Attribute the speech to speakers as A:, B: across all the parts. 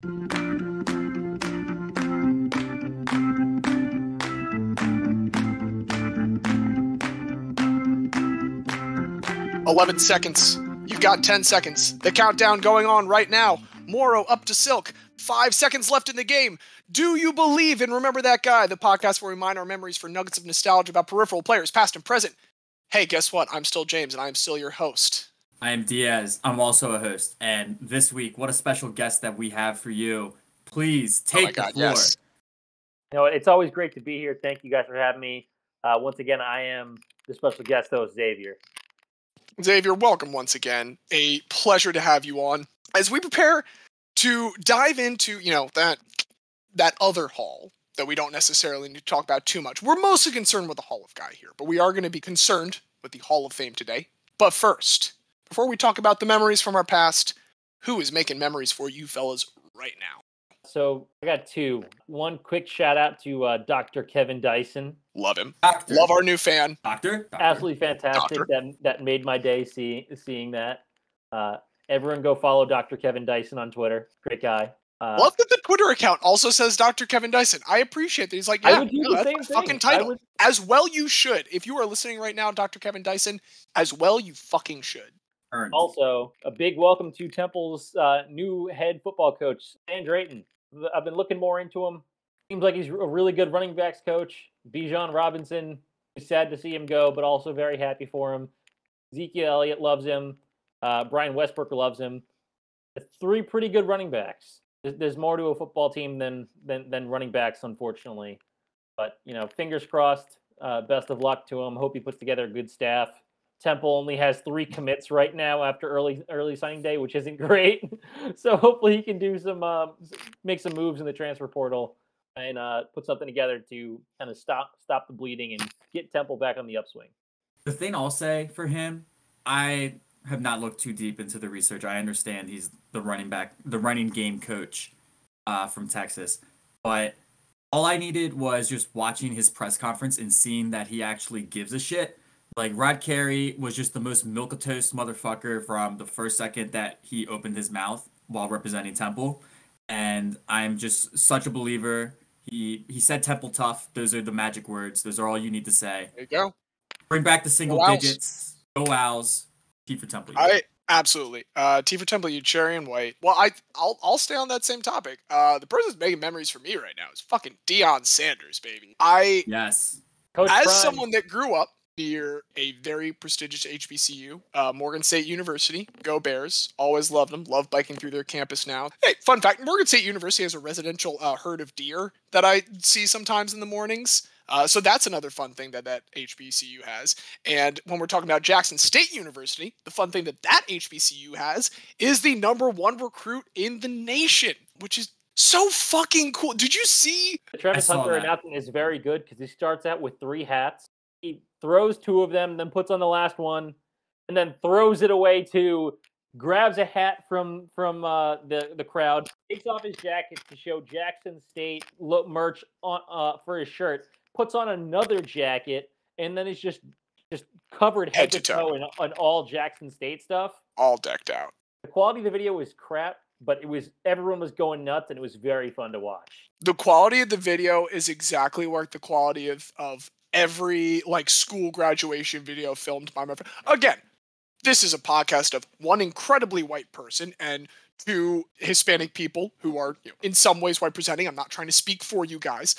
A: 11 seconds. You've got 10 seconds. The countdown going on right now. Morrow up to Silk. 5 seconds left in the game. Do you believe in Remember That Guy, the podcast where we mine our memories for nuggets of nostalgia about peripheral players, past and present? Hey, guess what? I'm still James, and I am still your host.
B: I am Diaz. I'm also a host. And this week, what a special guest that we have for you. Please take the floor.
A: Yes.
C: You know, it's always great to be here. Thank you guys for having me. Once again, I am the special guest host, Xavier.
A: Xavier, welcome once again. A pleasure to have you on. As we prepare to dive into, that other hall that we don't necessarily need to talk about too much. We're mostly concerned with the Hall of Guy here, but we are going to be concerned with the Hall of Fame today. But first, before we talk about the memories from our past, who is making memories for you fellas right now?
C: So I got two. One quick shout out to Dr. Kevin Dyson.
A: Love him.
B: Doctor.
A: Love our new fan.
B: Doctor.
C: Absolutely fantastic. That made my day seeing that. Everyone go follow Dr. Kevin Dyson on Twitter. Great guy.
A: Love that the Twitter account also says Dr. Kevin Dyson. I appreciate that. He's like, yeah, that's a fucking title. As well you should. If you are listening right now, Dr. Kevin Dyson, as well you fucking should.
B: Earned.
C: Also, a big welcome to Temple's new head football coach, Stan Drayton. I've been looking more into him. Seems like he's a really good running backs coach. Bijan Robinson, sad to see him go, but also very happy for him. Ezekiel Elliott loves him. Brian Westbrook loves him. Three pretty good running backs. There's more to a football team than running backs, unfortunately. But, fingers crossed. Best of luck to him. Hope he puts together a good staff. Temple only has 3 commits right now after early signing day, which isn't great. So hopefully he can do make some moves in the transfer portal and put something together to kind of stop the bleeding and get Temple back on the upswing.
B: The thing I'll say for him, I have not looked too deep into the research. I understand he's the running game coach from Texas, but all I needed was just watching his press conference and seeing that he actually gives a shit. Like, Rod Carey was just the most milquetoast motherfucker from the first second that he opened his mouth while representing Temple. And I'm just such a believer. He said Temple tough. Those are the magic words. Those are all you need to say.
A: There you go.
B: Bring back the single digits. Go Owls. T for Temple.
A: Absolutely. T for Temple, you cherry and white. Well, I'll stay on that same topic. The person that's making memories for me right now is fucking Deion Sanders, baby.
B: Yes.
C: Coach
A: as
C: Prime.
A: Someone that grew up near a very prestigious HBCU, Morgan State University. Go Bears. Always loved them. Love biking through their campus now. Hey, fun fact, Morgan State University has a residential herd of deer that I see sometimes in the mornings. So that's another fun thing that HBCU has. And when we're talking about Jackson State University, the fun thing that HBCU has is the #1 recruit in the nation, which is so fucking cool. Did you see?
C: Travis Hunter announcement is very good because he starts out with 3 hats. He throws 2 of them, then puts on the last one, and then throws it away grabs a hat from the crowd, takes off his jacket to show Jackson State merch on for his shirt, puts on another jacket, and then is just covered head to toe in all Jackson State stuff.
A: All decked out.
C: The quality of the video was crap, but everyone was going nuts, and it was very fun to watch.
A: The quality of the video is exactly like the quality of every school graduation video filmed by my friend. Again, this is a podcast of one incredibly white person and 2 Hispanic people who are in some ways white presenting. I'm not trying to speak for you guys.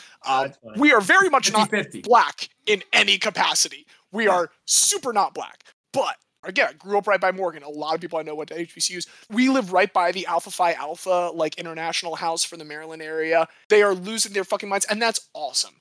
A: We are very much
B: 50-50.
A: Not black in any capacity. We are super not black. But again, I grew up right by Morgan. A lot of people I know went to HBCUs. We live right by the Alpha Phi Alpha international house for the Maryland area. They are losing their fucking minds, and that's awesome.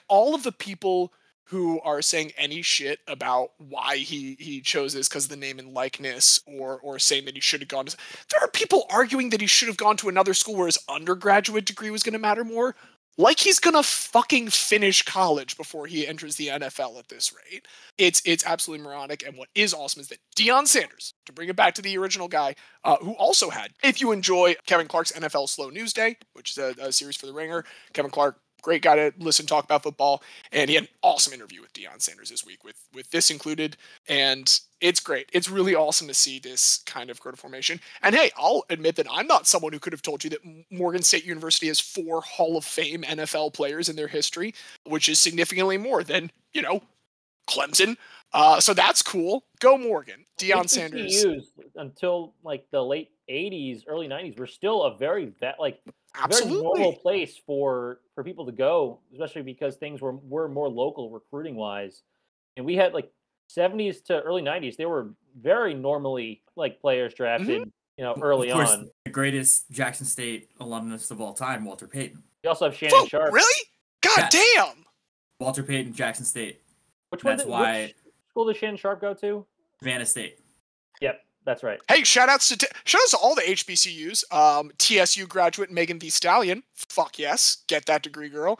A: All of the people who are saying any shit about why he chose this because of the name and likeness or saying that he should have gone to... There are people arguing that he should have gone to another school where his undergraduate degree was going to matter more. Like he's going to fucking finish college before he enters the NFL at this rate. It's absolutely moronic, and what is awesome is that Deion Sanders, to bring it back to the original guy, who also had, if you enjoy Kevin Clark's NFL Slow News Day, which is a series for The Ringer, Kevin Clark great guy to listen talk about football, and he had an awesome interview with Deion Sanders this week with this included, and it's great. It's really awesome to see this kind of grow to formation. And hey, I'll admit that I'm not someone who could have told you that Morgan State University has 4 Hall of Fame NFL players in their history, which is significantly more than, Clemson. So that's cool. Go Morgan. Deion Sanders.
C: Until like the late 80s, early 90s, were still a very
A: Absolutely
C: normal place for people to go, especially because things were more local recruiting wise. And we had like 70s to early 90s, they were very normally like players drafted, early
B: of course,
C: on.
B: The greatest Jackson State alumnus of all time, Walter Payton.
C: You also have Shannon Sharp.
A: Really? God damn.
B: Walter Payton, Jackson State.
C: Which school does Shannon Sharp go to?
B: Savannah State.
C: Yep, that's right.
A: Hey, shout outs to all the HBCUs. TSU graduate Megan Thee Stallion. Fuck yes, get that degree, girl.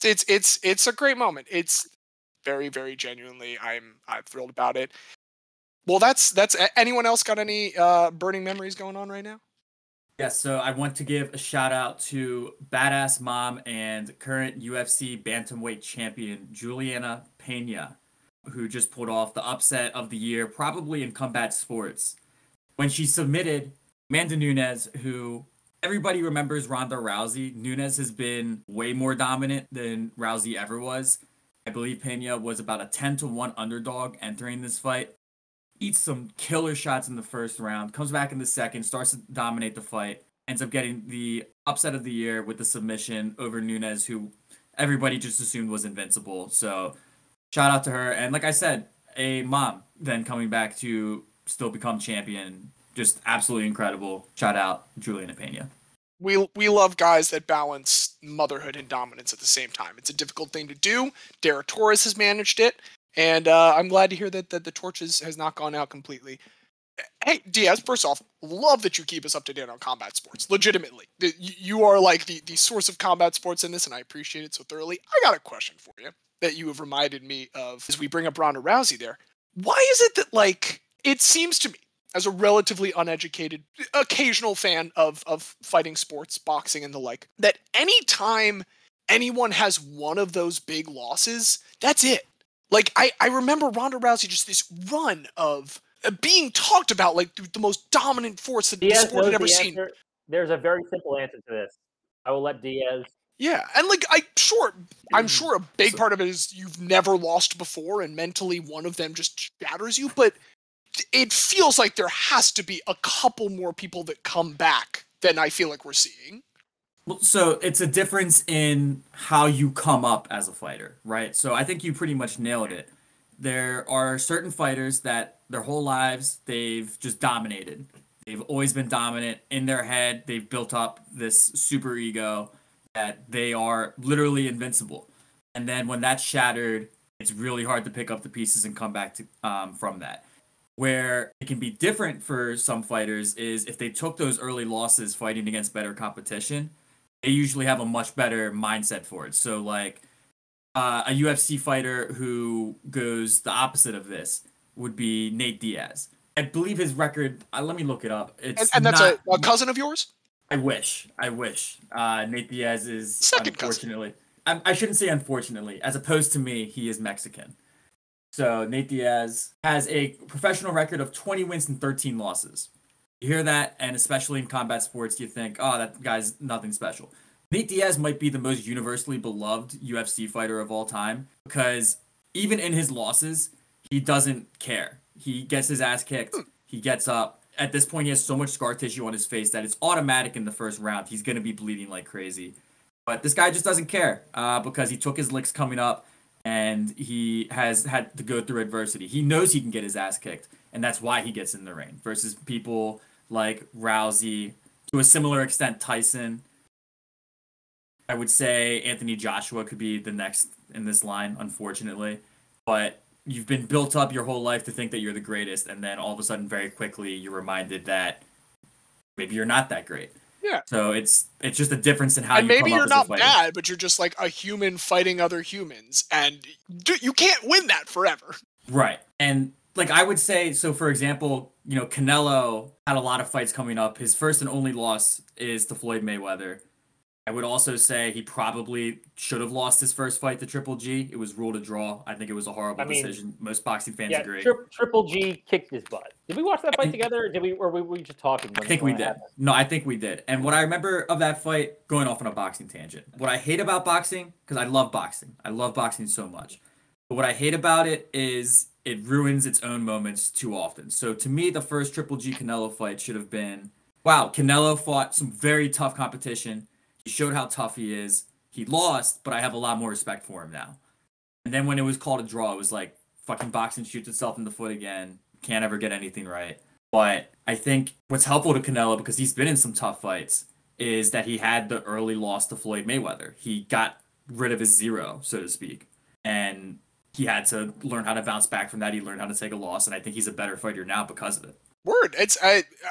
A: It's a great moment. It's very, very genuinely, I'm thrilled about it. Well, that's anyone else got any burning memories going on right now?
B: Yes, so I want to give a shout out to badass mom and current UFC bantamweight champion Juliana Pena, who just pulled off the upset of the year, probably in combat sports, when she submitted Amanda Nunes, who everybody remembers Ronda Rousey. Nunes has been way more dominant than Rousey ever was. I believe Pena was about a 10-1 underdog entering this fight. Eats some killer shots in the first round, comes back in the second, starts to dominate the fight, ends up getting the upset of the year with the submission over Nunes, who everybody just assumed was invincible. So shout out to her. And like I said, a mom then coming back to still become champion. Just absolutely incredible. Shout out Juliana Pena.
A: We love guys that balance motherhood and dominance at the same time. It's a difficult thing to do. Derek Torres has managed it. And I'm glad to hear that the torch has not gone out completely. Hey, Diaz, first off, love that you keep us up to date on combat sports. Legitimately. You are like the source of combat sports in this, and I appreciate it so thoroughly. I got a question for you that you have reminded me of as we bring up Ronda Rousey there. Why is it that, like, it seems to me, as a relatively uneducated, occasional fan of fighting sports, boxing and the like, that any time anyone has one of those big losses, that's it. Like, I remember Ronda Rousey just this run of being talked about like the most dominant force that the sport had ever seen.
C: There's a very simple answer to this. I will let Diaz.
A: Yeah, and like I'm sure a big part of it is you've never lost before, and mentally one of them just shatters you. But it feels like there has to be a couple more people that come back than I feel like we're seeing.
B: So it's a difference in how you come up as a fighter, right? So I think you pretty much nailed it. There are certain fighters that their whole lives, they've just dominated. They've always been dominant in their head. They've built up this super ego that they are literally invincible. And then when that's shattered, it's really hard to pick up the pieces and come back to from that. Where it can be different for some fighters is if they took those early losses fighting against better competition, they usually have a much better mindset for it. So like a UFC fighter who goes the opposite of this would be Nate Diaz. I believe his record, let me look it up.
A: And that's a cousin of yours?
B: I wish. Nate Diaz is second unfortunately. I shouldn't say unfortunately. As opposed to me, he is Mexican. So Nate Diaz has a professional record of 20 wins and 13 losses. You hear that, and especially in combat sports, you think, oh, that guy's nothing special. Nate Diaz might be the most universally beloved UFC fighter of all time because even in his losses, he doesn't care. He gets his ass kicked. He gets up. At this point, he has so much scar tissue on his face that it's automatic in the first round. He's going to be bleeding like crazy. But this guy just doesn't care because he took his licks coming up and he has had to go through adversity. He knows he can get his ass kicked, and that's why he gets in the ring versus people like Rousey, to a similar extent Tyson. I would say Anthony Joshua could be the next in this line, unfortunately. But you've been built up your whole life to think that you're the greatest, and then all of a sudden, very quickly, you're reminded that maybe you're not that great.
A: Yeah.
B: So it's just a difference in how
A: and
B: you come up
A: maybe you're
B: as a
A: not
B: fighter.
A: bad, but you're just like a human fighting other humans, and you can't win that forever.
B: Right. And like I would say, so for example, Canelo had a lot of fights coming up. His first and only loss is to Floyd Mayweather. I would also say he probably should have lost his first fight to Triple G. It was ruled a draw. I think it was a horrible decision. Most boxing fans agree.
C: Triple G kicked his butt. Did we watch that fight together? Or were we just talking?
B: I think we did. No, I think we did. And what I remember of that fight, going off on a boxing tangent, what I hate about boxing, because I love boxing. I love boxing so much. But what I hate about it is it ruins its own moments too often. So to me, the first Triple G Canelo fight should have been, wow, Canelo fought some very tough competition. He showed how tough he is. He lost, but I have a lot more respect for him now. And then when it was called a draw, it was like fucking boxing shoots itself in the foot again. Can't ever get anything right. But I think what's helpful to Canelo, because he's been in some tough fights, is that he had the early loss to Floyd Mayweather. He got rid of his zero, so to speak. And he had to learn how to bounce back from that. He learned how to take a loss. And I think he's a better fighter now because of it.
A: Word.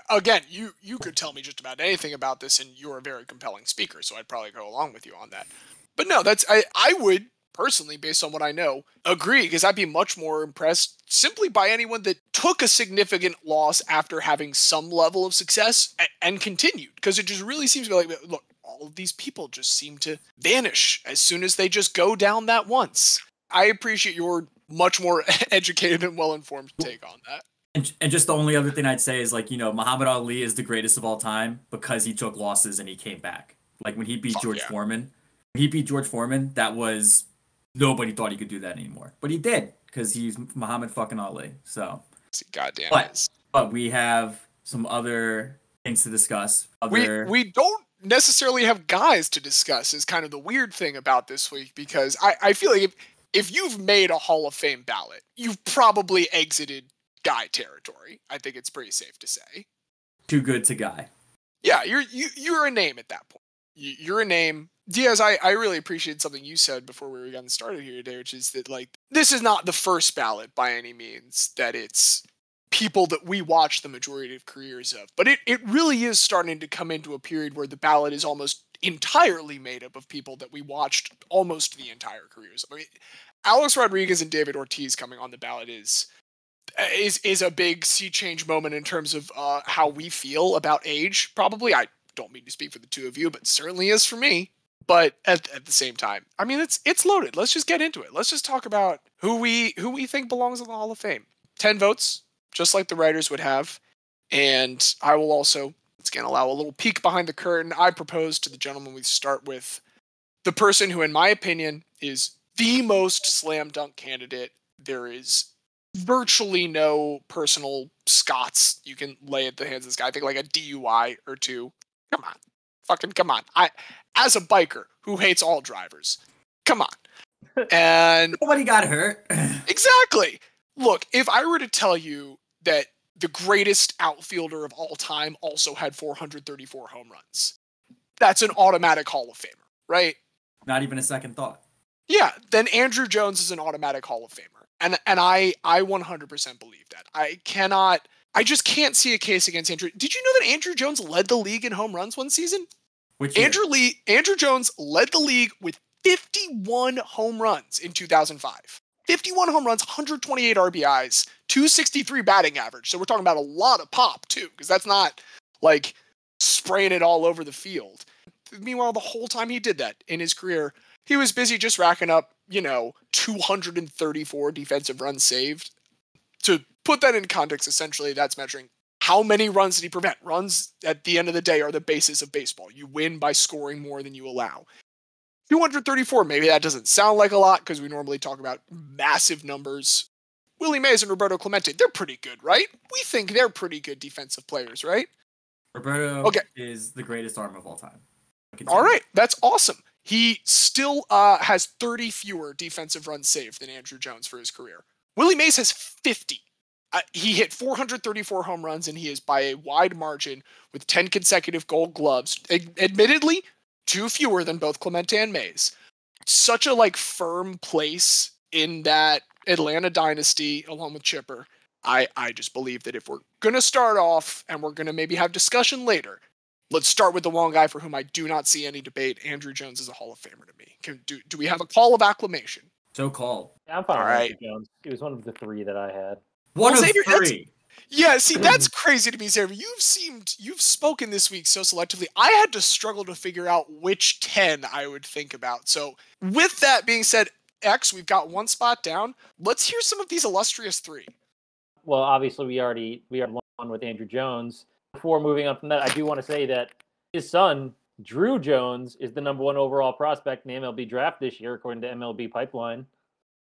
A: Again, you could tell me just about anything about this, and you're a very compelling speaker, so I'd probably go along with you on that. But no, I would personally, based on what I know, agree, because I'd be much more impressed simply by anyone that took a significant loss after having some level of success and continued, because it just really seems to be like, look, all of these people just seem to vanish as soon as they just go down that once. I appreciate your much more educated and well-informed take on that.
B: And just the only other thing I'd say is, like, Muhammad Ali is the greatest of all time because he took losses and he came back. Like when he beat George Foreman, that was, nobody thought he could do that anymore. But he did, because he's Muhammad fucking Ali. So,
A: goddamn.
B: But we have some other things to discuss.
A: We don't necessarily have guys to discuss is kind of the weird thing about this week, because I feel like if you've made a Hall of Fame ballot, you've probably exited guy territory. I think it's pretty safe to say.
B: Too good to guy.
A: Yeah, you're a name at that point. You're a name. Diaz, I really appreciated something you said before we were getting started here today, which is that, like, this is not the first ballot by any means, that it's people that we watch the majority of careers of. But it really is starting to come into a period where the ballot is almost entirely made up of people that we watched almost the entire careers. I mean, Alex Rodriguez and David Ortiz coming on the ballot is a big sea change moment in terms of how we feel about age. Probably, I don't mean to speak for the two of you, but certainly is for me. But at the same time, I mean, it's loaded. Let's just get into it. Let's just talk about who we think belongs in the Hall of Fame. 10 votes, just like the writers would have. And I will also, once again, allow a little peek behind the curtain. I propose to the gentleman we start with the person who, in my opinion, is the most slam dunk candidate. There is virtually no personal Scots you can lay at the hands of this guy. I think like a DUI or two. Come on. Fucking come on. As a biker who hates all drivers, come on. And
B: nobody got hurt.
A: Exactly. Look, if I were to tell you that the greatest outfielder of all time also had 434 home runs, that's an automatic Hall of Famer, right?
B: Not even a second thought.
A: Yeah, then Andrew Jones is an automatic Hall of Famer. And I 100% believe that. I just can't see a case against Andrew. Did you know that Andrew Jones led the league in home runs one season?
B: Which year?
A: Andrew Jones led the league with 51 home runs in 2005. 51 home runs, 128 RBIs, 263 batting average. So we're talking about a lot of pop too, because that's not like spraying it all over the field. Meanwhile, the whole time he did that in his career, he was busy just racking up, 234 defensive runs saved. To put that in context, essentially, that's measuring how many runs did he prevent. Runs, at the end of the day, are the basis of baseball. You win by scoring more than you allow. 234, maybe that doesn't sound like a lot because we normally talk about massive numbers. Willie Mays and Roberto Clemente, they're pretty good, right? We think they're pretty good defensive players, right?
B: Roberto is the greatest arm of all time.
A: All right, that's awesome. He still has 30 fewer defensive runs saved than Andrew Jones for his career. Willie Mays has 50. He hit 434 home runs, and he is by a wide margin with 10 consecutive Gold Gloves. Admittedly, 2 fewer than both Clemente and Mays. Such a firm place in that Atlanta dynasty, along with Chipper. I just believe that if we're gonna start off, and we're gonna maybe have discussion later, let's start with the one guy for whom I do not see any debate. Andrew Jones is a Hall of Famer to me. Do we have a call of acclamation?
B: So called.
C: Yeah, I'm fine with Andrew Jones. He was one of the 3 that I had.
B: One of 3.
A: Yeah, see, that's crazy to me, Xavier. You've spoken this week so selectively. I had to struggle to figure out which 10 I would think about. So, with that being said, X, we've got one spot down. Let's hear some of these illustrious 3.
C: Well, obviously we are on with Andrew Jones. Before moving on from that, I do want to say that his son, Drew Jones, is the #1 overall prospect in the MLB draft this year, according to MLB Pipeline.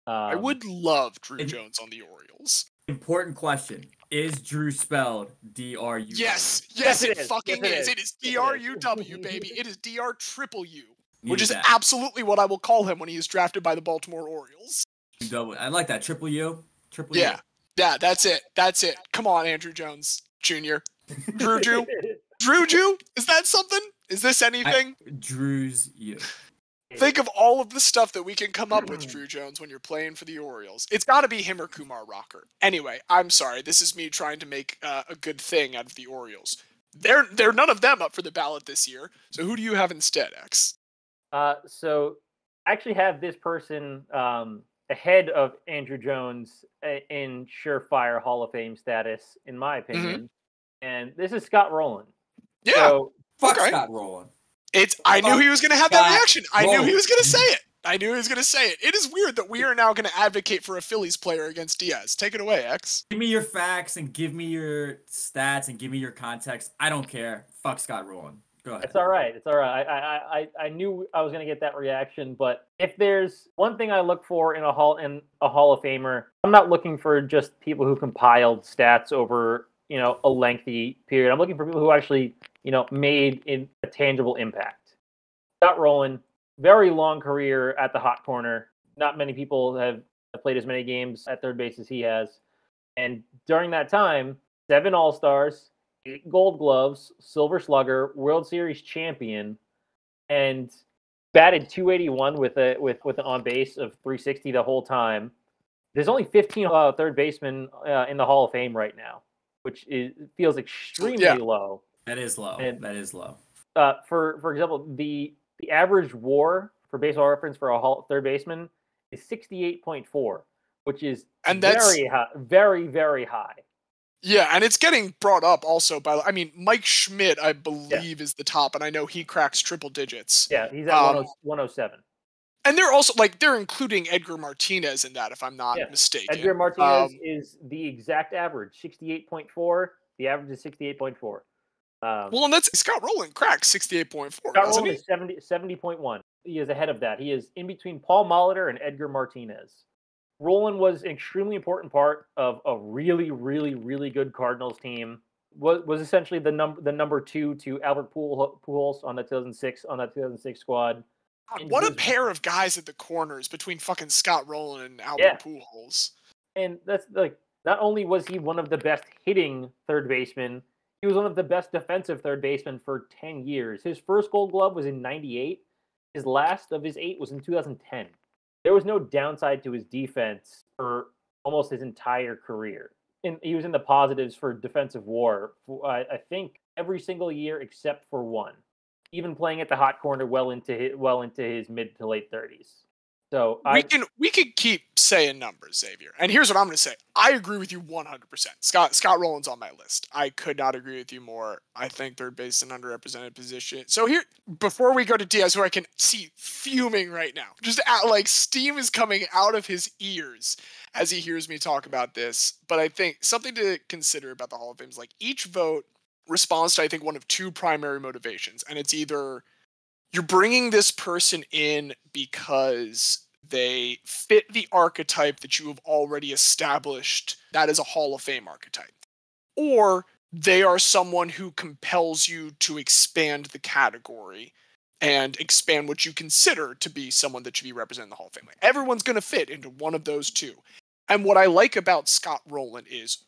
A: I would love Drew Jones on the Orioles.
B: Important question. Is Drew spelled D-R-U?
A: Yes, it fucking is. It is D-R-U-W, baby. It is D-R-triple-U, which is absolutely what I will call him when he is drafted by the Baltimore Orioles.
B: I like that. Triple U?
A: Yeah. Yeah, that's it. Come on, Andrew Jones Jr. Drew Jew? Drew Jew? Is that something? Is this anything?
B: Drew's you.
A: Think of all of the stuff that we can come up with, Drew Jones, when you're playing for the Orioles. It's got to be him or Kumar Rocker. Anyway, I'm sorry. This is me trying to make a good thing out of the Orioles. They're none of them up for the ballot this year. So who do you have instead, X?
C: So I actually have this person ahead of Andrew Jones in surefire Hall of Fame status, in my opinion. And this is Scott Rowland.
A: Yeah.
C: So,
B: Fuck Scott Rowland.
A: I knew he was going to have that reaction. I knew he was going to say it. It is weird that we are now going to advocate for a Phillies player against Diaz. Take it away, X.
B: Give me your facts and give me your stats and give me your context. I don't care. Fuck Scott Rowland. Go ahead.
C: It's all right. I knew I was going to get that reaction, but if there's one thing I look for in a Hall of Famer, I'm not looking for just people who compiled stats over, a lengthy period. I'm looking for people who actually, made a tangible impact. Scott Rowland, very long career at the hot corner. Not many people have played as many games at third base as he has. And during that time, 7 All-Stars, 8 Gold Gloves, Silver Slugger, World Series champion, and batted .281 with an on base of .360 the whole time. There's only 15 third basemen in the Hall of Fame right now, which feels extremely low.
B: That is low.
C: For example, the average WAR for Baseball Reference for a third baseman is 68.4, which is very high, very, very high.
A: Yeah, and it's getting brought up also by, Mike Schmidt, I believe, is the top, and I know he cracks triple digits.
C: Yeah, he's at 107.
A: And they're also, they're including Edgar Martinez in that, if I'm not mistaken.
C: Edgar Martinez is the exact average, 68.4. The average is 68.4.
A: Well, and that's Scott Rowland cracks 68.4.
C: Scott Rowland is 70.1. He is ahead of that. He is in between Paul Molitor and Edgar Martinez. Rowland was an extremely important part of a really, really, really good Cardinals team. Was essentially the number 2 to Albert Pujols on that 2006 squad.
A: What a pair of guys at the corners between fucking Scott Rowland and Albert Pujols.
C: And that's not only was he one of the best hitting third basemen, he was one of the best defensive third basemen for 10 years. His first Gold Glove was in '98. His last of his 8 was in 2010. There was no downside to his defense for almost his entire career. And he was in the positives for defensive WAR, I think, every single year except for one. Even playing at the hot corner well into his mid to late 30s. So
A: we could keep saying numbers, Xavier. And here's what I'm going to say. I agree with you 100%. Scott Rowland's on my list. I could not agree with you more. I think third base is an underrepresented position. So here, before we go to Diaz, who I can see fuming right now, just steam is coming out of his ears as he hears me talk about this. But I think something to consider about the Hall of Fame is each vote responds to, I think, one of 2 primary motivations. And it's either you're bringing this person in because they fit the archetype that you have already established that is a Hall of Fame archetype, or they are someone who compels you to expand the category and expand what you consider to be someone that should be represented in the Hall of Fame. Everyone's going to fit into one of those 2. And what I like about Scott Rowland is,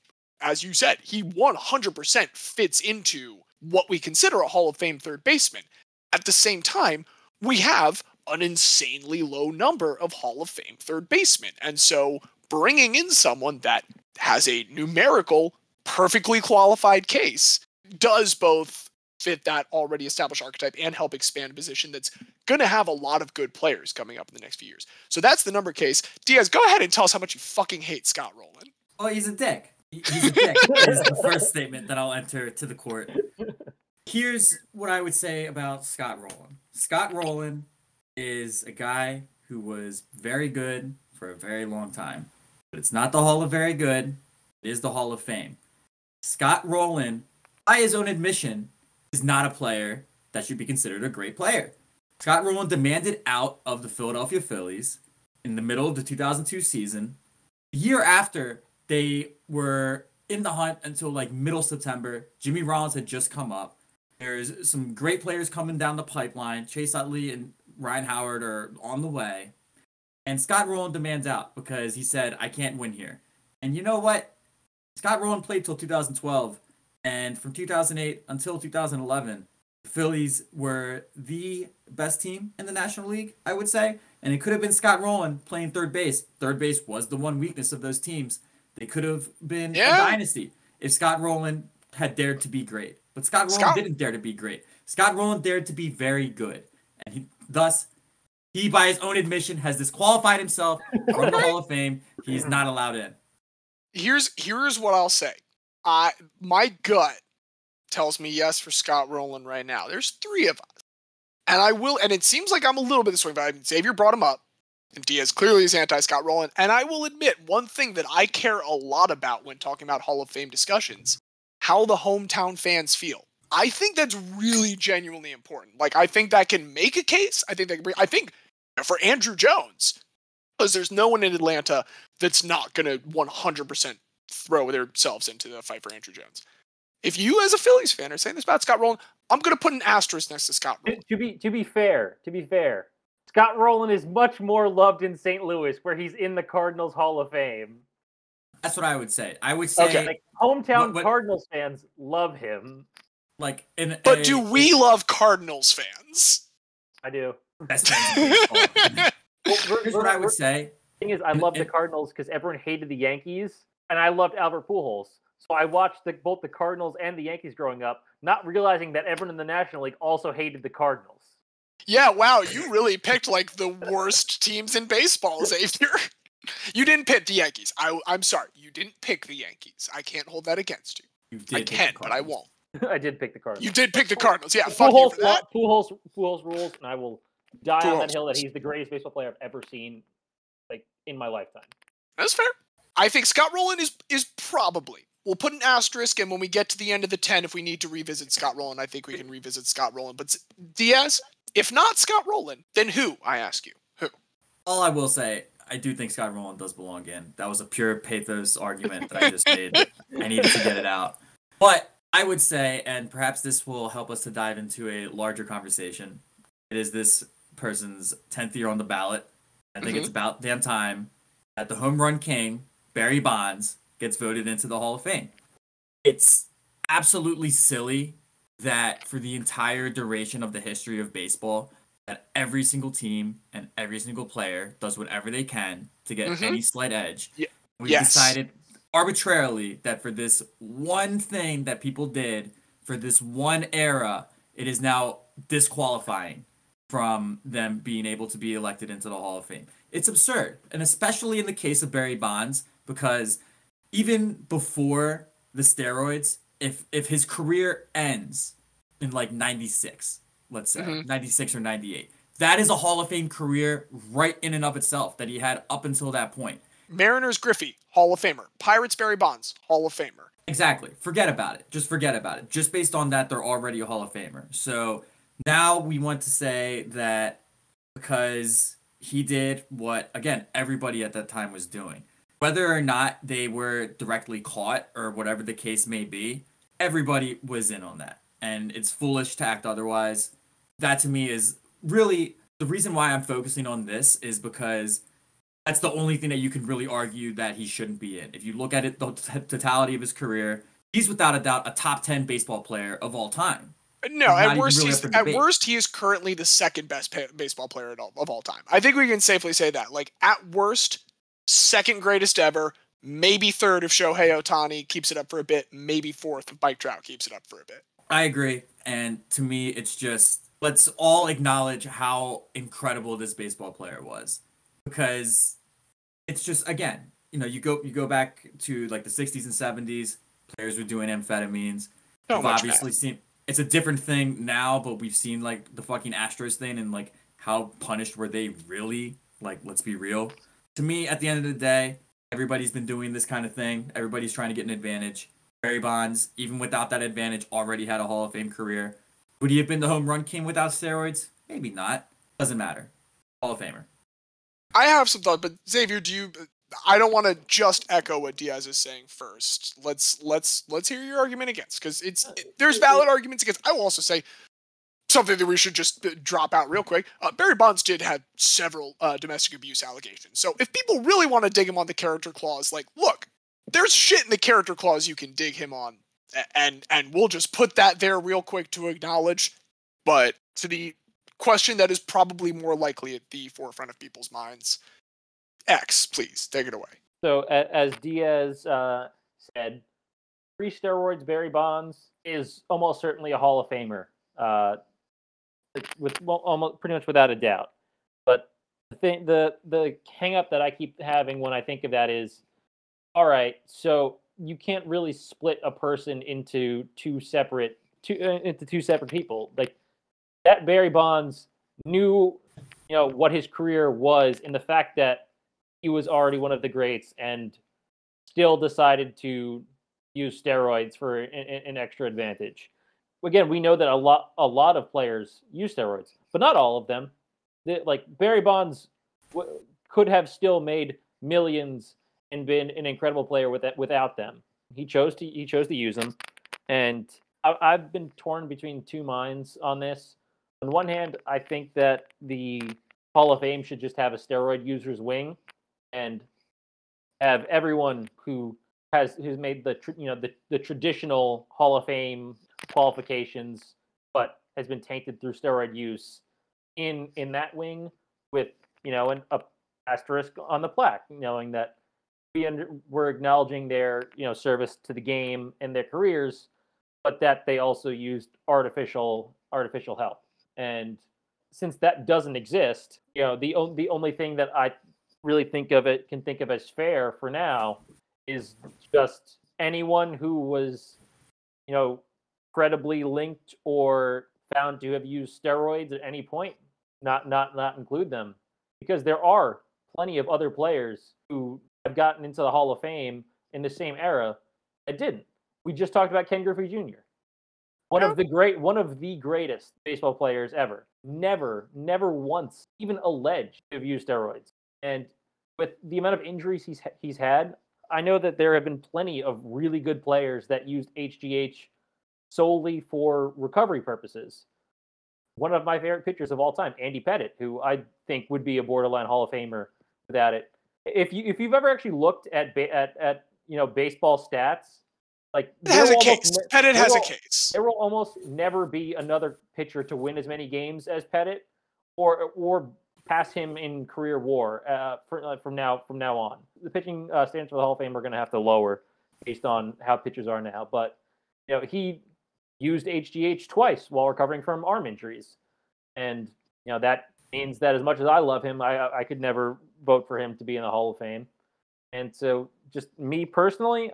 A: as you said, he 100% fits into what we consider a Hall of Fame third baseman. At the same time, we have an insanely low number of Hall of Fame third basemen. And so bringing in someone that has a numerical, perfectly qualified case does both fit that already established archetype and help expand a position that's going to have a lot of good players coming up in the next few years. So that's the number case. Diaz, go ahead and tell us how much you fucking hate Scott Rowland.
B: Oh, he's a dick. He's a dick is the first statement that I'll enter to the court. Here's what I would say about Scott Rowland. Scott Rowland is a guy who was very good for a very long time. But it's not the Hall of Very Good. It is the Hall of Fame. Scott Rowland, by his own admission, is not a player that should be considered a great player. Scott Rowland demanded out of the Philadelphia Phillies in the middle of the 2002 season. The year after, they were in the hunt until like middle September. Jimmy Rollins had just come up. There's some great players coming down the pipeline. Chase Utley and Ryan Howard are on the way. And Scott Rowland demands out because he said, I can't win here. And you know what? Scott Rowland played till 2012. And from 2008 until 2011, the Phillies were the best team in the National League, I would say. And it could have been Scott Rowland playing third base. Third base was the one weakness of those teams. They could have been a dynasty if Scott Rowland had dared to be great. But Scott Rowland didn't dare to be great. Scott Rowland dared to be very good. And thus, he, by his own admission, has disqualified himself from the Hall of Fame. He's not allowed in.
A: Here's what I'll say. My gut tells me yes for Scott Rowland right now. There's three of us. And it seems like I'm a little bit this way, but Xavier brought him up. And Diaz clearly is anti-Scott Rowland. And I will admit, one thing that I care a lot about when talking about Hall of Fame discussions, how the hometown fans feel. I think that's really genuinely important. Like, I think that can make a case. I think for Andrew Jones, because there's no one in Atlanta that's not going to 100% throw themselves into the fight for Andrew Jones. If you, as a Phillies fan, are saying this about Scott Rowland, I'm going to put an asterisk next to Scott Rowland.
C: To be fair, Scott Rowland is much more loved in St. Louis, where he's in the Cardinals Hall of Fame.
B: That's what I would say. I would say
C: like, hometown Cardinals fans love him.
B: But
A: do we love Cardinals fans?
C: I do.
B: Best fans in baseball. Here's what I would say.
C: The thing is, I love the Cardinals because everyone hated the Yankees, and I loved Albert Pujols. So I watched both the Cardinals and the Yankees growing up, not realizing that everyone in the National League also hated the Cardinals.
A: Yeah, wow, you really picked like the worst teams in baseball, Xavier. You didn't pick the Yankees. I'm sorry, you didn't pick the Yankees. I can't hold that against you. I can, but I won't.
C: I did pick the Cardinals.
A: You did pick the Cardinals, yeah. Fuck you for that.
C: Pujols rules, and I will die on that hill that he's the greatest baseball player I've ever seen, like, in my lifetime.
A: That's fair. I think Scott Rowland is probably. We'll put an asterisk, and when we get to the end of the 10, if we need to revisit Scott Rowland, I think we can revisit Scott Rowland. But Diaz, if not Scott Rowland, then who, I ask you? Who?
B: All I will say, I do think Scott Rowland does belong in. That was a pure pathos argument that I just made. I needed to get it out. But I would say, and perhaps this will help us to dive into a larger conversation, it is this person's 10th year on the ballot. I think it's about damn time that the home run king, Barry Bonds, gets voted into the Hall of Fame. It's absolutely silly that for the entire duration of the history of baseball, that every single team and every single player does whatever they can to get any slight edge. Yeah. We decided arbitrarily that for this one thing that people did, for this one era, it is now disqualifying from them being able to be elected into the Hall of Fame. It's absurd, and especially in the case of Barry Bonds, because even before the steroids, if his career ends in like 96, let's say, 96 or 98, that is a Hall of Fame career right in and of itself that he had up until that point.
A: Mariners Griffey, Hall of Famer. Pirates Barry Bonds, Hall of Famer.
B: Exactly. Forget about it. Just forget about it. Just based on that, they're already a Hall of Famer. So now we want to say that because he did what, again, everybody at that time was doing. Whether or not they were directly caught or whatever the case may be, everybody was in on that. And it's foolish to act otherwise. That to me is really the reason why I'm focusing on this, is because that's the only thing that you can really argue that he shouldn't be in. If you look at it, the totality of his career, he's without a doubt a top 10 baseball player of all time.
A: No, at worst, he is currently the second best baseball player of all time. I think we can safely say that. Like, at worst, second greatest ever, maybe third if Shohei Ohtani keeps it up for a bit, maybe fourth if Mike Trout keeps it up for a bit.
B: I agree. And to me, it's just, let's all acknowledge how incredible this baseball player was. Because it's just, again, you go back to like the 60s and 70s, players were doing amphetamines.
A: So
B: We've
A: much
B: obviously seen it's a different thing now, but we've seen like the fucking Astros thing and like how punished were they really? Like, let's be real. To me, at the end of the day, everybody's been doing this kind of thing. Everybody's trying to get an advantage. Barry Bonds, even without that advantage, already had a Hall of Fame career. Would he have been the home run king without steroids? Maybe not. Doesn't matter. Hall of Famer.
A: I have some thoughts, but Xavier, I don't want to just echo what Diaz is saying first. Let's hear your argument against, because there's valid arguments against. I will also say something that we should just drop out real quick. Barry Bonds did have several domestic abuse allegations. So if people really want to dig him on the character clause, like, look, there's shit in the character clause you can dig him on, and we'll just put that there real quick to acknowledge. But to the question that is probably more likely at the forefront of people's minds, X, please take it away.
C: So as Diaz said, pre-steroids, Barry Bonds is almost certainly a Hall of Famer, almost pretty much without a doubt. But the hang up that I keep having when I think of that is, all right, so you can't really split a person into two separate people. Like, that Barry Bonds knew, what his career was, and the fact that he was already one of the greats and still decided to use steroids for an extra advantage. Again, we know that a lot of players use steroids, but not all of them. Like, Barry Bonds could have still made millions and been an incredible player without them. He chose to use them, and I've been torn between two minds on this. On one hand, I think that the Hall of Fame should just have a steroid users wing, and have everyone who's made the traditional Hall of Fame qualifications, but has been tainted through steroid use in that wing, with an asterisk on the plaque, knowing that we're acknowledging their service to the game and their careers, but that they also used artificial help. And since that doesn't exist, the only thing that I really can think of as fair for now is just anyone who was, credibly linked or found to have used steroids at any point, not include them, because there are plenty of other players who have gotten into the Hall of Fame in the same era that didn't. We just talked about Ken Griffey Jr., one of the greatest baseball players ever. Never once even alleged to have used steroids. And with the amount of injuries he's had, I know that there have been plenty of really good players that used HGH solely for recovery purposes. One of my favorite pitchers of all time, Andy Pettitte, who I think would be a borderline Hall of Famer without it. If you've ever actually looked at baseball stats, like,
A: it has a case. Pettitte has a case.
C: There will almost never be another pitcher to win as many games as Pettitte, or pass him in career WAR from now on. The pitching standards for the Hall of Fame are going to have to lower based on how pitchers are now. But he used HGH twice while recovering from arm injuries, and that means that as much as I love him, I could never vote for him to be in the Hall of Fame. And so, just me personally,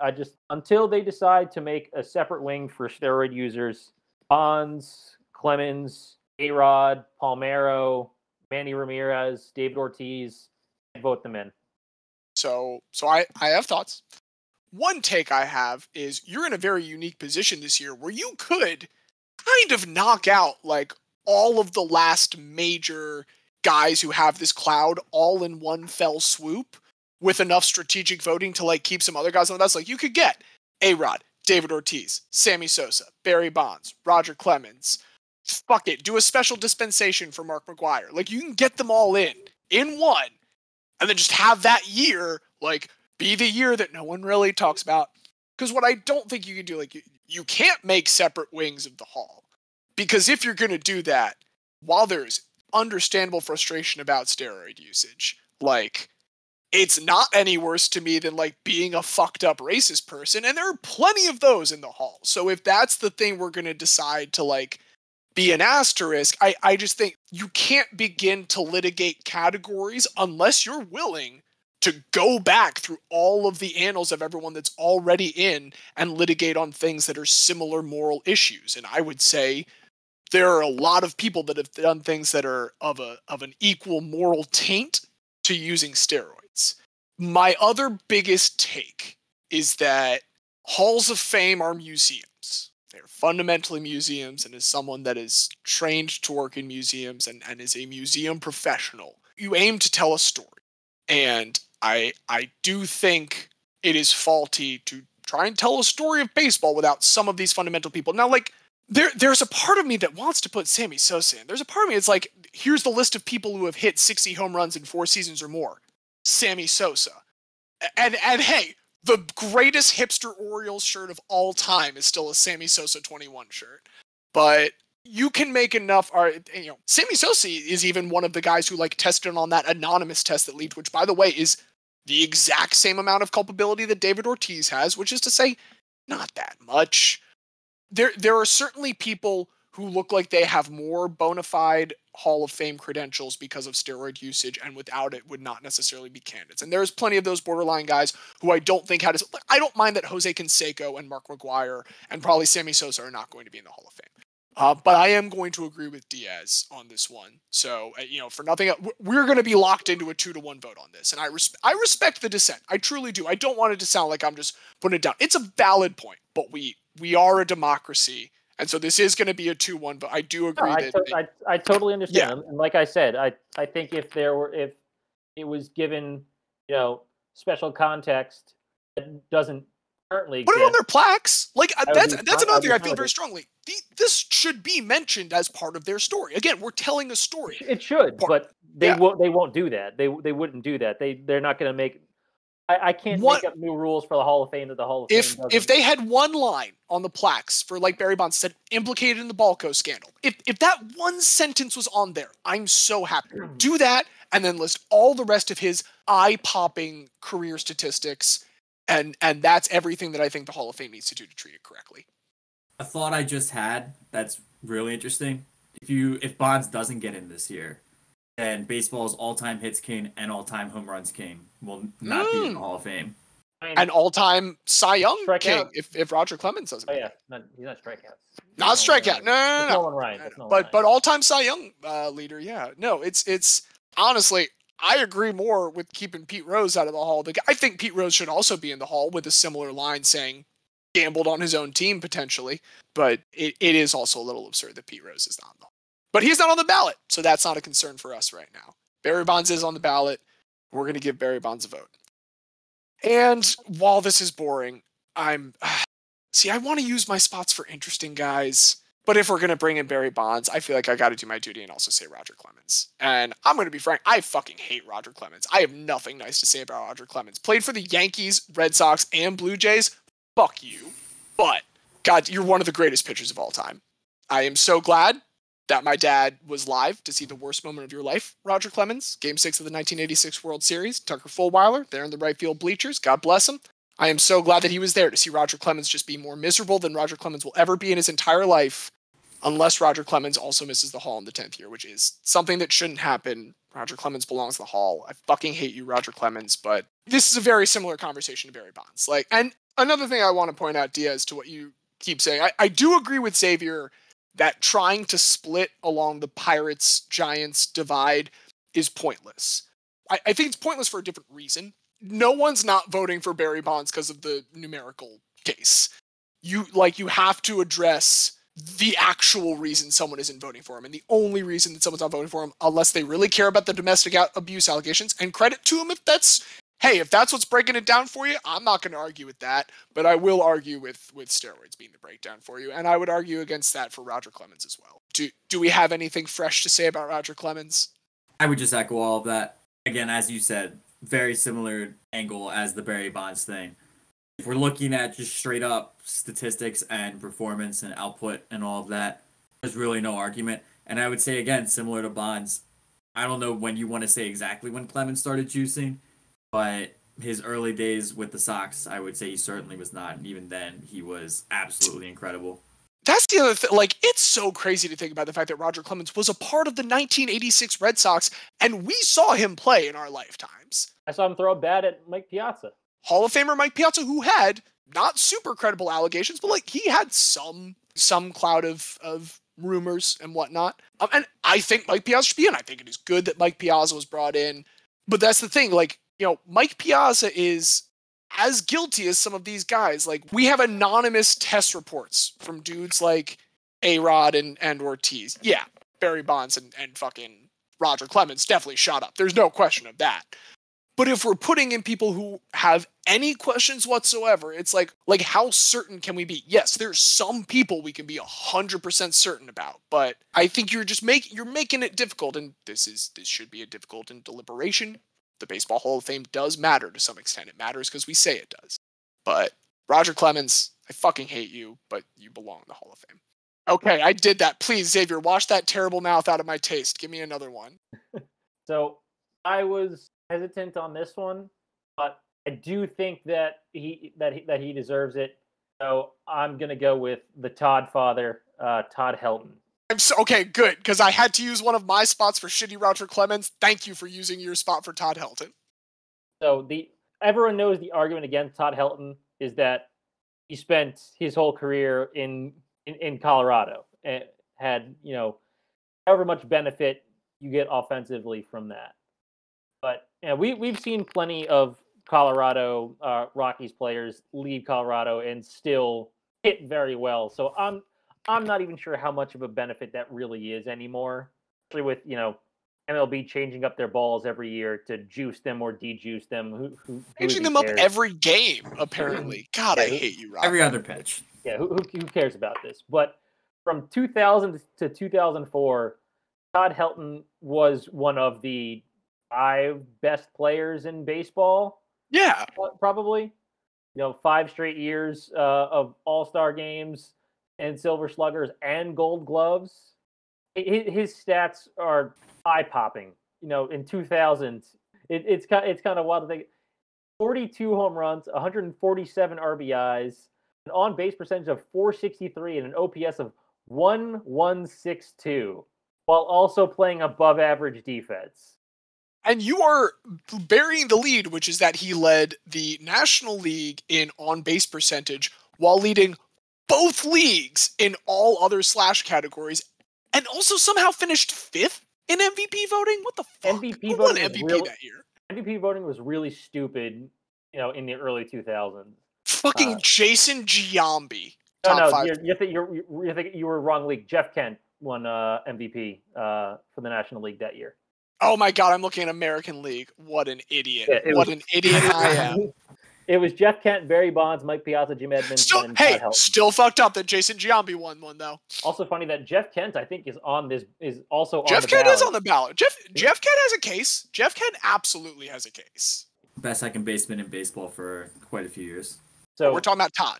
C: until they decide to make a separate wing for steroid users, Bonds, Clemens, A-Rod, Palmeiro, Manny Ramirez, David Ortiz, I'd vote them in.
A: So I have thoughts. One take I have is you're in a very unique position this year where you could kind of knock out like all of the last major guys who have this cloud all in one fell swoop with enough strategic voting to like keep some other guys on the best. Like, you could get A-Rod, David Ortiz, Sammy Sosa, Barry Bonds, Roger Clemens. Fuck it, do a special dispensation for Mark McGwire. Like, you can get them all in one, and then just have that year like be the year that no one really talks about. Because what I don't think you can do, like, you can't make separate wings of the Hall, because if you're going to do that, while there's understandable frustration about steroid usage, like, it's not any worse to me than like being a fucked up racist person, and there are plenty of those in the Hall. So if that's the thing we're going to decide to like be an asterisk, I just think you can't begin to litigate categories unless you're willing to go back through all of the annals of everyone that's already in and litigate on things that are similar moral issues. And I would say there are a lot of people that have done things that are of an equal moral taint to using steroids. My other biggest take is that halls of fame are museums. They're fundamentally museums, and as someone that is trained to work in museums and is a museum professional, you aim to tell a story. And I do think it is faulty to try and tell a story of baseball without some of these fundamental people. Now, like, there's a part of me that wants to put Sammy Sosa in. There's a part of me that's like, here's the list of people who have hit 60 home runs in 4 seasons or more. Sammy Sosa. And hey, the greatest hipster Orioles shirt of all time is still a Sammy Sosa 21 shirt. But you can make enough, Sammy Sosa is even one of the guys who like tested on that anonymous test that leaked, which by the way is the exact same amount of culpability that David Ortiz has, which is to say, not that much. There are certainly people who look like they have more bona fide Hall of Fame credentials because of steroid usage, and without it would not necessarily be candidates. And there's plenty of those borderline guys who I don't think had. I don't mind that Jose Canseco and Mark McGwire and probably Sammy Sosa are not going to be in the Hall of Fame. But I am going to agree with Diaz on this one. So, for nothing else, we're going to be locked into a 2-1 vote on this. And I respect the dissent. I truly do. I don't want it to sound like I'm just putting it down. It's a valid point, but we are a democracy. And so this is going to be a 2-1, but I do agree
C: I totally understand.
A: Yeah.
C: And like I said, I think if it was given, special context that doesn't currently exist.
A: Put it on their plaques. Like that's another thing I feel very strongly. This should be mentioned as part of their story. Again, we're telling a story.
C: It should, but they won't do that. They wouldn't do that. They're not going to make. I can't make up new rules for the Hall of Fame that the Hall of Fame doesn't.
A: If they had one line on the plaques for like Barry Bonds said implicated in the Balco scandal, if that one sentence was on there, I'm so happy. Do that and then list all the rest of his eye-popping career statistics, and that's everything that I think the Hall of Fame needs to do to treat it correctly.
B: A thought I just had that's really interesting. If Bonds doesn't get in this year, then baseball's all-time hits king and all-time home runs king will not be in the Hall of Fame.
A: An all-time Cy Young king if Roger Clemens doesn't.
C: Oh yeah, he's not strikeouts.
A: Not strikeout. No.
C: Nolan Ryan.
A: But all-time Cy Young leader. Yeah. No, it's honestly, I agree more with keeping Pete Rose out of the Hall. I think Pete Rose should also be in the Hall with a similar line saying gambled on his own team potentially. But it is also a little absurd that Pete Rose is not in the Hall. But he's not on the ballot, so that's not a concern for us right now. Barry Bonds is on the ballot. We're going to give Barry Bonds a vote. And while this is boring, I want to use my spots for interesting guys. But if we're going to bring in Barry Bonds, I feel like I got to do my duty and also say Roger Clemens. And I'm going to be frank, I fucking hate Roger Clemens. I have nothing nice to say about Roger Clemens. Played for the Yankees, Red Sox, and Blue Jays. Fuck you. But, God, you're one of the greatest pitchers of all time. I am so glad that my dad was live to see the worst moment of your life, Roger Clemens. Game 6 of the 1986 World Series. Tucker Fullweiler there in the right field bleachers. God bless him. I am so glad that he was there to see Roger Clemens just be more miserable than Roger Clemens will ever be in his entire life, unless Roger Clemens also misses the Hall in the 10th year, which is something that shouldn't happen. Roger Clemens belongs to the Hall. I fucking hate you, Roger Clemens, but this is a very similar conversation to Barry Bonds. And another thing I want to point out, Diaz, to what you keep saying, I do agree with Xavier that trying to split along the Pirates-Giants divide is pointless. I think it's pointless for a different reason. No one's not voting for Barry Bonds because of the numerical case. You have to address the actual reason someone isn't voting for him, and the only reason that someone's not voting for him, unless they really care about the domestic abuse allegations, and credit to him if that's what's breaking it down for you, I'm not going to argue with that, but I will argue with steroids being the breakdown for you, and I would argue against that for Roger Clemens as well. Do we have anything fresh to say about Roger Clemens?
B: I would just echo all of that. Again, as you said, very similar angle as the Barry Bonds thing. If we're looking at just straight up statistics and performance and output and all of that, there's really no argument. And I would say, again, similar to Bonds, I don't know when you want to say exactly when Clemens started juicing, but his early days with the Sox, I would say he certainly was not. And even then, he was absolutely incredible.
A: That's the other thing. Like, it's so crazy to think about the fact that Roger Clemens was a part of the 1986 Red Sox, and we saw him play in our lifetimes.
C: I saw him throw a bat at Mike Piazza.
A: Hall of Famer Mike Piazza, who had not super credible allegations, but like he had some cloud of rumors and whatnot. And I think Mike Piazza should be in. I think it is good that Mike Piazza was brought in. But that's the thing. Like, Mike Piazza is as guilty as some of these guys. Like, we have anonymous test reports from dudes like A-Rod and Ortiz. Yeah, Barry Bonds and fucking Roger Clemens definitely shot up. There's no question of that. But if we're putting in people who have any questions whatsoever, it's like how certain can we be? Yes, there's some people we can be 100% certain about, but I think you're making it difficult, and this should be a difficult in deliberation. The Baseball Hall of Fame does matter to some extent. It matters because we say it does. But Roger Clemens, I fucking hate you, but you belong in the Hall of Fame. Okay, I did that. Please, Xavier, wash that terrible mouth out of my taste. Give me another one.
C: So I was hesitant on this one, but I do think that he deserves it. So I'm gonna go with the Todd father, Todd Helton.
A: Okay, good, because I had to use one of my spots for shitty Roger Clemens. Thank you for using your spot for Todd Helton.
C: So everyone knows the argument against Todd Helton is that he spent his whole career in Colorado and had however much benefit you get offensively from that. But we've seen plenty of Colorado Rockies players leave Colorado and still hit very well. So I'm not even sure how much of a benefit that really is anymore, especially with MLB changing up their balls every year to juice them or de-juice them.
A: Changing them up every game, apparently. God, I hate you, Rob.
B: Every other pitch.
C: Yeah, who cares about this? But from 2000 to 2004, Todd Helton was one of the 5 best players in baseball.
A: Yeah,
C: probably. 5 straight years of All-Star games and Silver Sluggers and Gold Gloves. His stats are eye-popping. In 2000, it's kind of wild to think. 42 home runs, 147 RBIs, an on-base percentage of .463, and an OPS of 1.162, while also playing above-average defense.
A: And you are burying the lead, which is that he led the National League in on-base percentage while leading both leagues in all other slash categories, and also somehow finished 5th in MVP voting? What the fuck?
C: MVP voting
A: MVP that year?
C: MVP voting was really stupid, in the early 2000s.
A: Fucking Jason Giambi.
C: No, you were wrong league. Jeff Kent won MVP for the National League that year.
A: Oh my God, I'm looking at American League. What an idiot. An idiot I am.
C: It was Jeff Kent, Barry Bonds, Mike Piazza, Jim Edmonds, and Todd Helton.
A: Still fucked up that Jason Giambi won one, though.
C: Also funny that Jeff Kent, I think, is on the ballot.
A: Jeff Kent is on the ballot. Jeff Kent has a case. Jeff Kent absolutely has a case.
B: Best second baseman in baseball for quite a few years.
C: So
A: we're talking about Todd.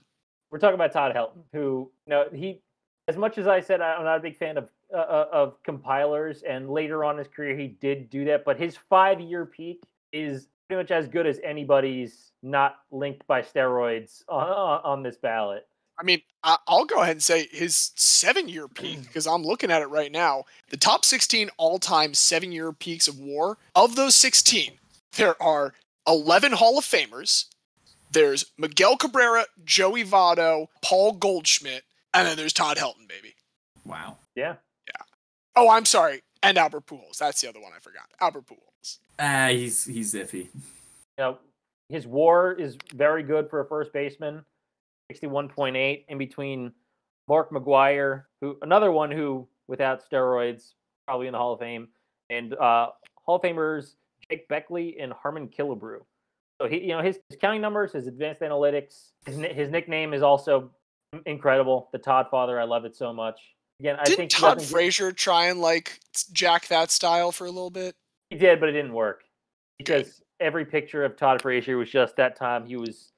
C: We're talking about Todd Helton, who, he, as much as I said I'm not a big fan of compilers, and later on in his career he did do that, but his 5-year peak is pretty much as good as anybody's not linked by steroids on this ballot.
A: I mean, I'll go ahead and say his 7-year peak, because I'm looking at it right now. The top 16 all-time 7-year peaks of WAR, of those 16, there are 11 Hall of Famers. There's Miguel Cabrera, Joey Votto, Paul Goldschmidt, and then there's Todd Helton, baby.
B: Wow.
C: Yeah.
A: Oh, I'm sorry. And Albert Pujols. That's the other one I forgot. Albert Pujols.
B: He's iffy.
C: His WAR is very good for a first baseman. 61.8 in between Mark McGwire, another one who, without steroids, probably in the Hall of Fame, and Hall of Famers Jake Beckley and Harmon Killebrew. So his counting numbers, his advanced analytics, his nickname is also incredible. The Todd Father, I love it so much. Again, I think
A: Todd Frazier try and jack that style for a little bit?
C: He did, but it didn't work because every picture of Todd Frazier was just that time he was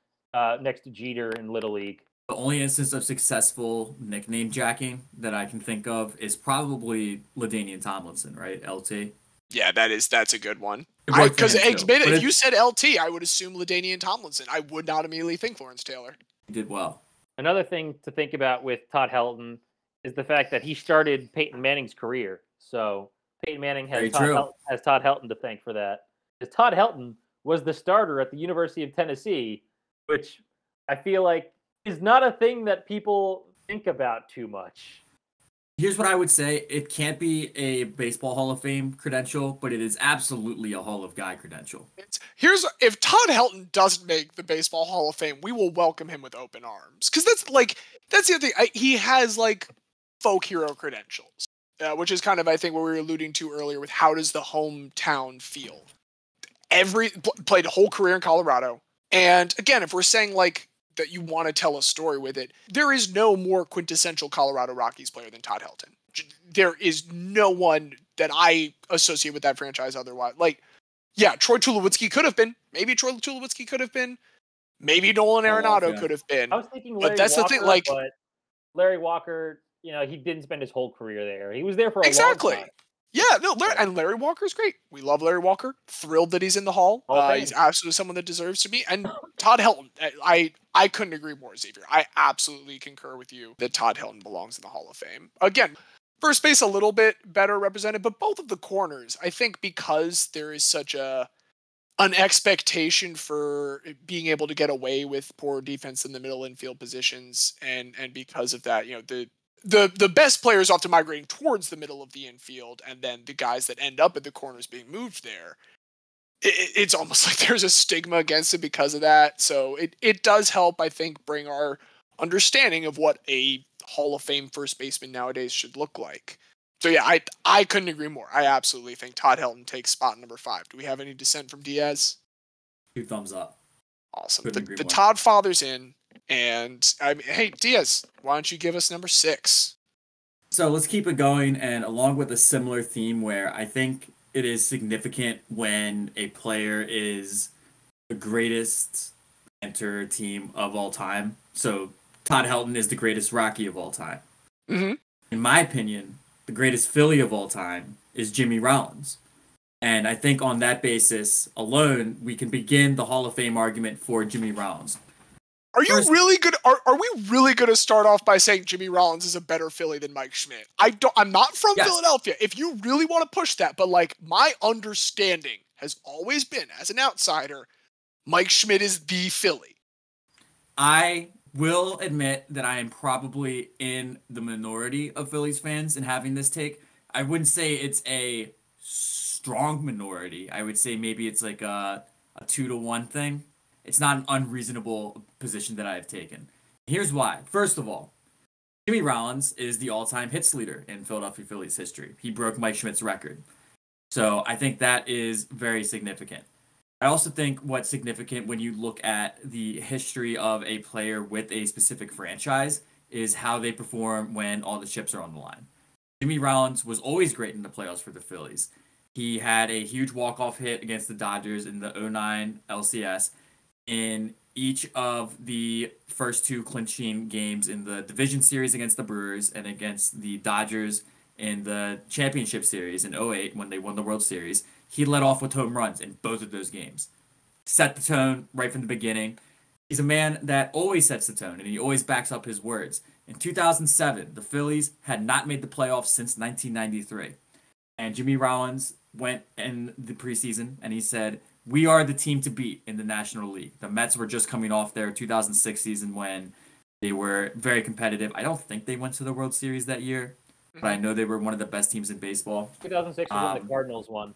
C: next to Jeter in Little League.
B: The only instance of successful nickname jacking that I can think of is probably LaDainian Tomlinson, right? LT.
A: Yeah, that's a good one. Because if you said LT, I would assume LaDainian Tomlinson. I would not immediately think Lawrence Taylor.
B: He did well.
C: Another thing to think about with Todd Helton is the fact that he started Peyton Manning's career. So Peyton Manning has Todd Helton to thank for that. Because Todd Helton was the starter at the University of Tennessee, which I feel like is not a thing that people think about too much.
B: Here's what I would say. It can't be a baseball Hall of Fame credential, but it is absolutely a Hall of Guy credential.
A: If Todd Helton doesn't make the Baseball Hall of Fame, we will welcome him with open arms. Because that's the other thing. He has like folk hero credentials, which is kind of, I think, what we were alluding to earlier with how does the hometown feel. Played a whole career in Colorado. And again, if we're saying like that you want to tell a story with it, there is no more quintessential Colorado Rockies player than Todd Helton. There is no one that I associate with that franchise otherwise. Like, yeah, Troy Tulowitzki could have been. Maybe Troy Tulowitzki could have been. Maybe Nolan Arenado could have been.
C: I was thinking Larry Walker, but Larry Walker, he didn't spend his whole career there. He was there for a long time.
A: Yeah, no, Larry Walker's great. We love Larry Walker. Thrilled that he's in the Hall. He's absolutely someone that deserves to be. And Todd Helton, I couldn't agree more, Xavier. I absolutely concur with you that Todd Helton belongs in the Hall of Fame. Again, first base a little bit better represented, but both of the corners, I think because there is such an expectation for being able to get away with poor defense in the middle infield positions, and because of that, the best players often migrating towards the middle of the infield, and then the guys that end up at the corners being moved there. It's almost like there's a stigma against it because of that. So it does help, I think, bring our understanding of what a Hall of Fame first baseman nowadays should look like. So yeah, I couldn't agree more. I absolutely think Todd Helton takes spot number 5. Do we have any dissent from Diaz?
B: 2 thumbs up.
A: Awesome. The Todd father's in. And hey, Diaz, why don't you give us number 6?
B: So let's keep it going, and along with a similar theme where I think it is significant when a player is the greatest enter team of all time. So Todd Helton is the greatest Rocky of all time.
A: Mm-hmm.
B: In my opinion, the greatest Philly of all time is Jimmy Rollins. And I think on that basis alone, we can begin the Hall of Fame argument for Jimmy Rollins.
A: Are you really good? Are we really going to start off by saying Jimmy Rollins is a better Philly than Mike Schmidt? I'm not from Philadelphia. If you really want to push that, but like my understanding has always been, as an outsider, Mike Schmidt is the Philly.
B: I will admit that I am probably in the minority of Phillies fans in having this take. I wouldn't say it's a strong minority. I would say maybe it's like a 2-to-1 thing. It's not an unreasonable position that I have taken. Here's why. First of all, Jimmy Rollins is the all-time hits leader in Philadelphia Phillies history. He broke Mike Schmidt's record. So I think that is very significant. I also think what's significant when you look at the history of a player with a specific franchise is how they perform when all the chips are on the line. Jimmy Rollins was always great in the playoffs for the Phillies. He had a huge walk-off hit against the Dodgers in the 2009 LCS. In each of the first 2 clinching games in the division series against the Brewers and against the Dodgers in the championship series in 2008 when they won the World Series, he led off with home runs in both of those games. Set the tone right from the beginning. He's a man that always sets the tone, and he always backs up his words. In 2007, the Phillies had not made the playoffs since 1993. And Jimmy Rollins went in the preseason, and he said, "We are the team to beat in the National League." The Mets were just coming off their 2006 season when they were very competitive. I don't think they went to the World Series that year, but I know they were one of the best teams in baseball.
C: 2006 was when the Cardinals won.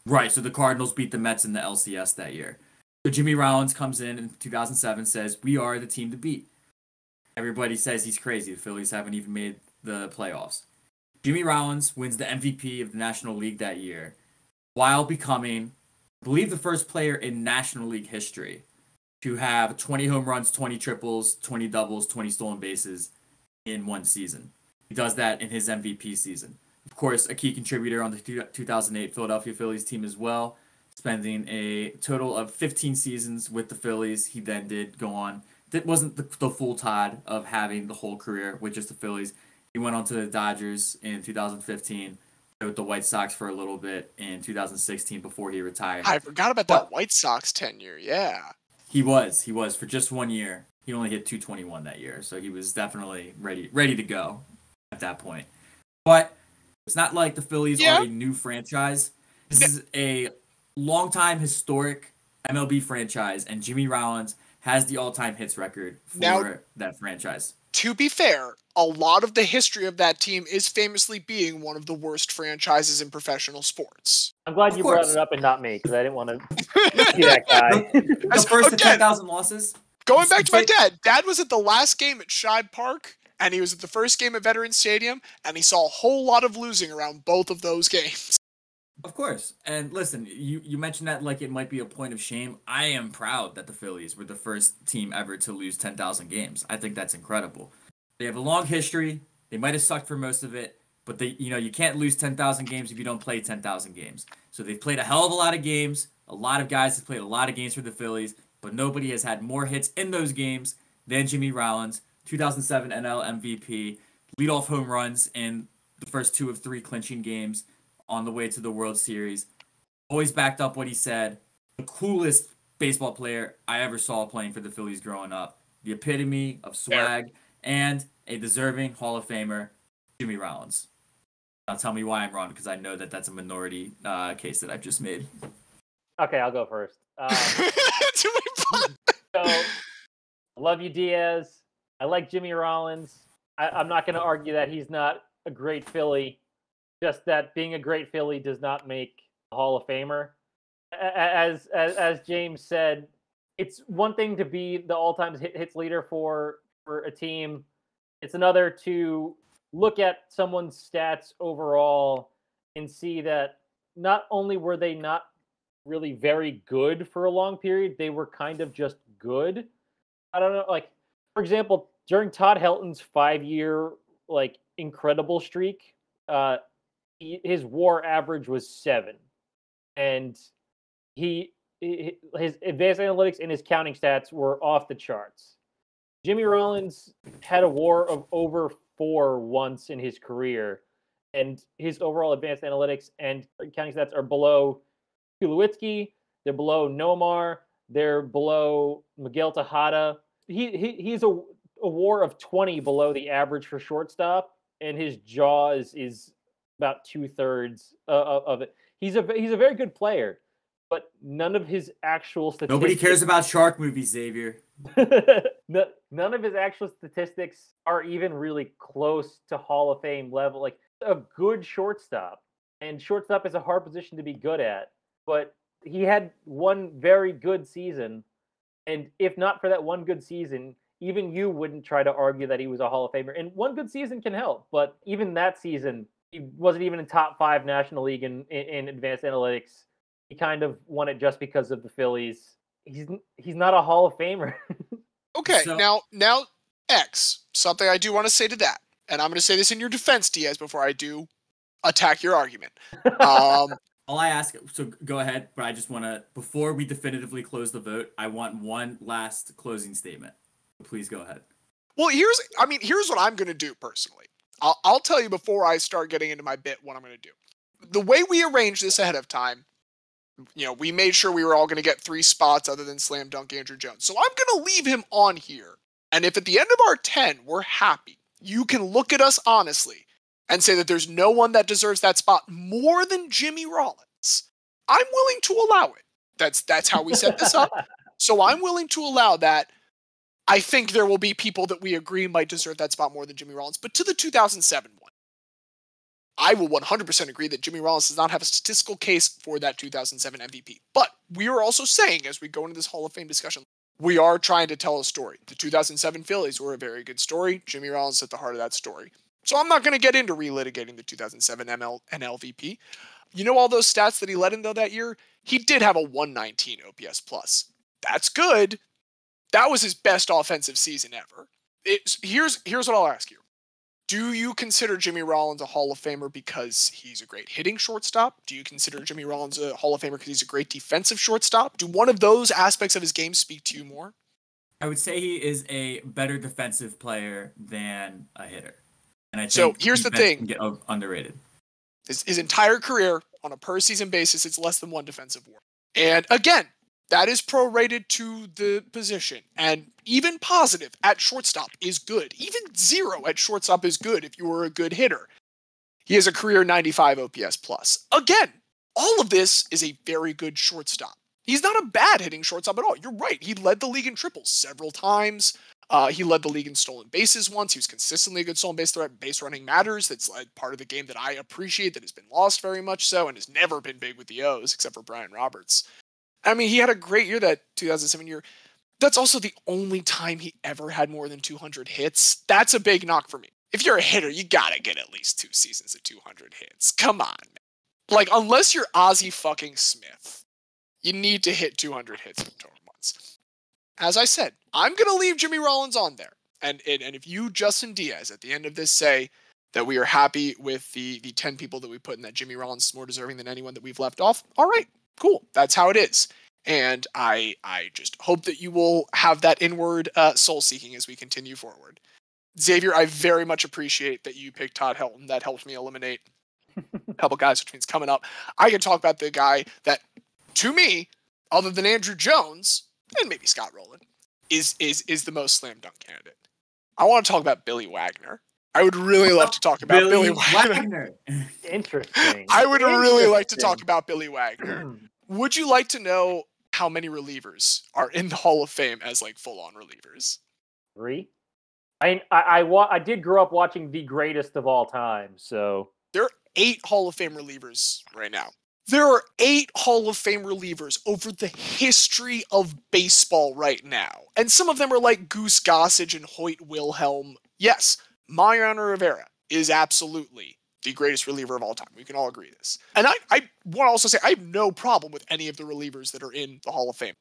B: Right, so the Cardinals beat the Mets in the LCS that year. So Jimmy Rollins comes in 2007, says, "We are the team to beat." Everybody says he's crazy. The Phillies haven't even made the playoffs. Jimmy Rollins wins the MVP of the National League that year while becoming, I believe, the first player in National League history to have 20 home runs, 20 triples, 20 doubles, 20 stolen bases in one season. He does that in his MVP season. Of course, a key contributor on the 2008 Philadelphia Phillies team as well, spending a total of 15 seasons with the Phillies. He then did go on. That wasn't the full Todd of having the whole career with just the Phillies. He went on to the Dodgers in 2015, with the White Sox for a little bit in 2016 before he retired.
A: I forgot about that White Sox tenure, yeah.
B: He was for just 1 year. He only hit 221 that year, so he was definitely ready to go at that point. But it's not like the Phillies are a new franchise. This is a longtime historic MLB franchise, and Jimmy Rollins has the all-time hits record for that franchise.
A: To be fair, a lot of the history of that team is famously being one of the worst franchises in professional sports.
C: I'm glad you brought it up and not me, because I didn't want to be that guy.
B: The first to 10,000 losses?
A: Going back to my dad. Dad was at the last game at Shibe Park, and he was at the first game at Veterans Stadium, and he saw a whole lot of losing around both of those games.
B: Of course. And listen, you mentioned that like it might be a point of shame. I am proud that the Phillies were the first team ever to lose 10,000 games. I think that's incredible. They have a long history. They might have sucked for most of it, but you can't lose 10,000 games if you don't play 10,000 games. So they've played a hell of a lot of games. A lot of guys have played a lot of games for the Phillies, but nobody has had more hits in those games than Jimmy Rollins, 2007 NL MVP, leadoff home runs in the first 2 of 3 clinching games on the way to the World Series. Always backed up what he said. The coolest baseball player I ever saw playing for the Phillies growing up. The epitome of swag and a deserving Hall of Famer, Jimmy Rollins. Now tell me why I'm wrong, because I know that that's a minority case that I've just made.
C: Okay, I'll go first. So, I love you, Diaz. I like Jimmy Rollins. I'm not going to argue that he's not a great Philly. Just that being a great Philly does not make a Hall of Famer. As James said, it's one thing to be the all-time hits leader for a team. It's another to look at someone's stats overall and see that not only were they not really very good for a long period, they were kind of just good. I don't know, like, for example, during Todd Helton's 5-year incredible streak, his WAR average was 7, and his advanced analytics and his counting stats were off the charts. Jimmy Rollins had a WAR of over 4 once in his career, and his overall advanced analytics and counting stats are below Tulowitzki, they're below Nomar, they're below Miguel Tejada. He's a WAR of 20 below the average for shortstop, and his jaw is about 2/3 of it. He's a very good player, but none of his actual statistics.
B: Nobody cares about shark movies, Xavier.
C: None of his actual statistics are even really close to Hall of Fame level. Like a good shortstop, and shortstop is a hard position to be good at. But he had one very good season, and if not for that one good season, even you wouldn't try to argue that he was a Hall of Famer. And one good season can help, but even that season, he wasn't even in top 5 National League in advanced analytics. He kind of won it just because of the Phillies. He's not a Hall of Famer.
A: Okay, so, now X, something I do want to say to that, and I'm going to say this in your defense, Diaz, before I do attack your argument.
B: All I ask, so go ahead, but I just want to, before we definitively close the vote, I want one last closing statement. Please go ahead.
A: Well, here's what I'm going to do personally. I'll tell you before I start getting into my bit what I'm going to do. The way we arranged this ahead of time, we made sure we were all going to get 3 spots other than Slam Dunk Andrew Jones. So I'm going to leave him on here. And if at the end of our 10, we're happy, you can look at us honestly and say that there's no one that deserves that spot more than Jimmy Rollins. I'm willing to allow it. That's how we set this up. So I'm willing to allow that. I think there will be people that we agree might deserve that spot more than Jimmy Rollins. But to the 2007 one, I will 100% agree that Jimmy Rollins does not have a statistical case for that 2007 MVP. But we are also saying, as we go into this Hall of Fame discussion, we are trying to tell a story. The 2007 Phillies were a very good story. Jimmy Rollins is at the heart of that story. So I'm not going to get into relitigating the 2007 NLVP. You know all those stats that he led in, though, that year? He did have a 119 OPS plus. That's good. That was his best offensive season ever. Here's what I'll ask you. Do you consider Jimmy Rollins a Hall of Famer because he's a great hitting shortstop? Do you consider Jimmy Rollins a Hall of Famer because he's a great defensive shortstop? Do one of those aspects of his game speak to you more?
B: I would say he is a better defensive player than a hitter. And I think
A: so here's the thing.
B: Can get underrated.
A: His entire career, on a per-season basis, it's less than 1 defensive WAR. And again, That is prorated to the position. And even positive at shortstop is good. Even 0 at shortstop is good if you were a good hitter. He has a career 95 OPS plus. Again, all of this is a very good shortstop. He's not a bad hitting shortstop at all. You're right. He led the league in triples several times. He led the league in stolen bases once. He was consistently a good stolen base threat. Base running matters. That's like part of the game that I appreciate that has been lost very much so and has never been big with the O's except for Brian Roberts. I mean, he had a great year that 2007 year. That's also the only time he ever had more than 200 hits. That's a big knock for me. If you're a hitter, you gotta get at least 2 seasons of 200 hits. Come on, man. Like, unless you're Ozzie fucking Smith, you need to hit 200 hits in total months. As I said, I'm going to leave Jimmy Rollins on there. And if you, Justin Diaz, at the end of this say that we are happy with the 10 people that we put in that Jimmy Rollins is more deserving than anyone that we've left off, all right, cool. That's how it is. And I just hope that you will have that inward soul-seeking as we continue forward. Xavier, I very much appreciate that you picked Todd Helton. That helped me eliminate a couple guys, which means coming up, I can talk about the guy that, to me, other than Andrew Jones, and maybe Scott Rowland, is the most slam dunk candidate. I want to talk about Billy Wagner. I would really love to talk about Billy Wagner.
C: Interesting.
A: I would really like to talk about Billy Wagner. Would you like to know how many relievers are in the Hall of Fame as like full-on relievers?
C: 3. I did grow up watching The Greatest of All Time, so
A: there are 8 Hall of Fame relievers right now. There are 8 Hall of Fame relievers over the history of baseball right now. And some of them are like Goose Gossage and Hoyt Wilhelm. Yes, Mariano Rivera is absolutely the greatest reliever of all time. We can all agree this. And I want to also say I have no problem with any of the relievers that are in the Hall of Fame.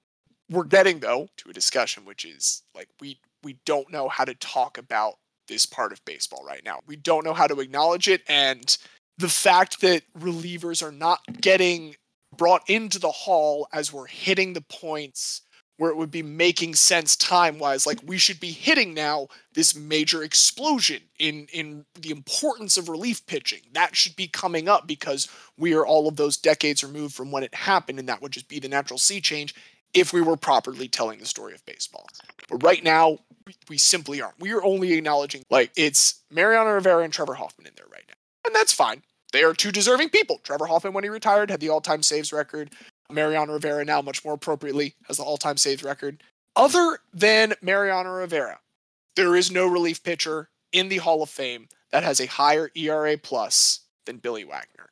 A: We're getting, though, to a discussion which is like we don't know how to talk about this part of baseball right now. We don't know how to acknowledge it, and the fact that relievers are not getting brought into the Hall as we're hitting the points where it would be making sense time-wise, like we should be hitting now this major explosion in the importance of relief pitching. That should be coming up because we are all of those decades removed from when it happened, and that would just be the natural sea change if we were properly telling the story of baseball. But right now, we simply aren't. We are only acknowledging, like, it's Mariano Rivera and Trevor Hoffman in there right now. And that's fine. They are 2 deserving people. Trevor Hoffman, when he retired, had the all-time saves record. Mariano Rivera now, much more appropriately, has the all-time saves record. Other than Mariano Rivera, there is no relief pitcher in the Hall of Fame that has a higher ERA plus than Billy Wagner.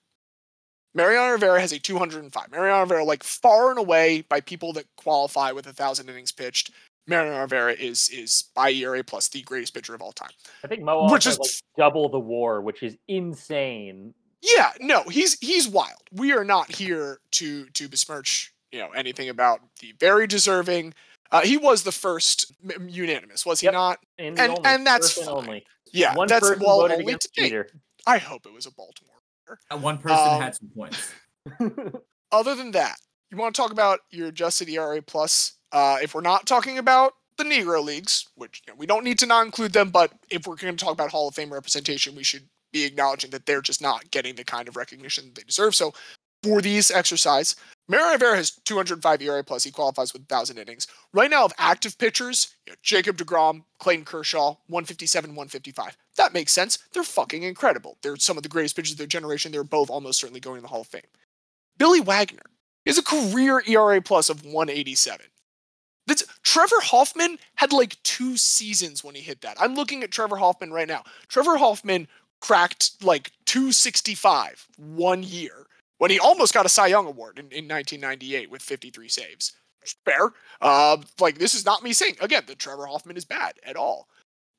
A: Mariano Rivera has a 205. Mariano Rivera, like, far and away by people that qualify with 1,000 innings pitched, Mariano Rivera is by ERA plus the greatest pitcher of all time.
C: I think Mo also has like double the WAR, which is insane.
A: Yeah, no, he's wild. We are not here to besmirch, anything about the very deserving. He was the first unanimous, was he not?
C: And
A: that's fine.
C: Only.
A: Yeah,
C: one
A: that's
C: person
A: well
C: voted
A: only
C: against
A: today.
C: Peter.
A: I hope it was a Baltimore.
B: One person had some points.
A: Other than that, you want to talk about your adjusted ERA plus? If we're not talking about the Negro Leagues, which we don't need to not include them, but if we're going to talk about Hall of Fame representation, we should be acknowledging that they're just not getting the kind of recognition they deserve. So for these exercise, Mariano Rivera has 205 ERA plus. He qualifies with 1,000 innings. Right now of active pitchers, Jacob deGrom, Clayton Kershaw, 157, 155. That makes sense. They're fucking incredible. They're some of the greatest pitchers of their generation. They're both almost certainly going to the Hall of Fame. Billy Wagner is a career ERA plus of 187. Trevor Hoffman had like 2 seasons when he hit that. I'm looking at Trevor Hoffman right now. Trevor Hoffman cracked like 265 1 year when he almost got a Cy Young Award in 1998 with 53 saves. Fair. This is not me saying, again, that Trevor Hoffman is bad at all.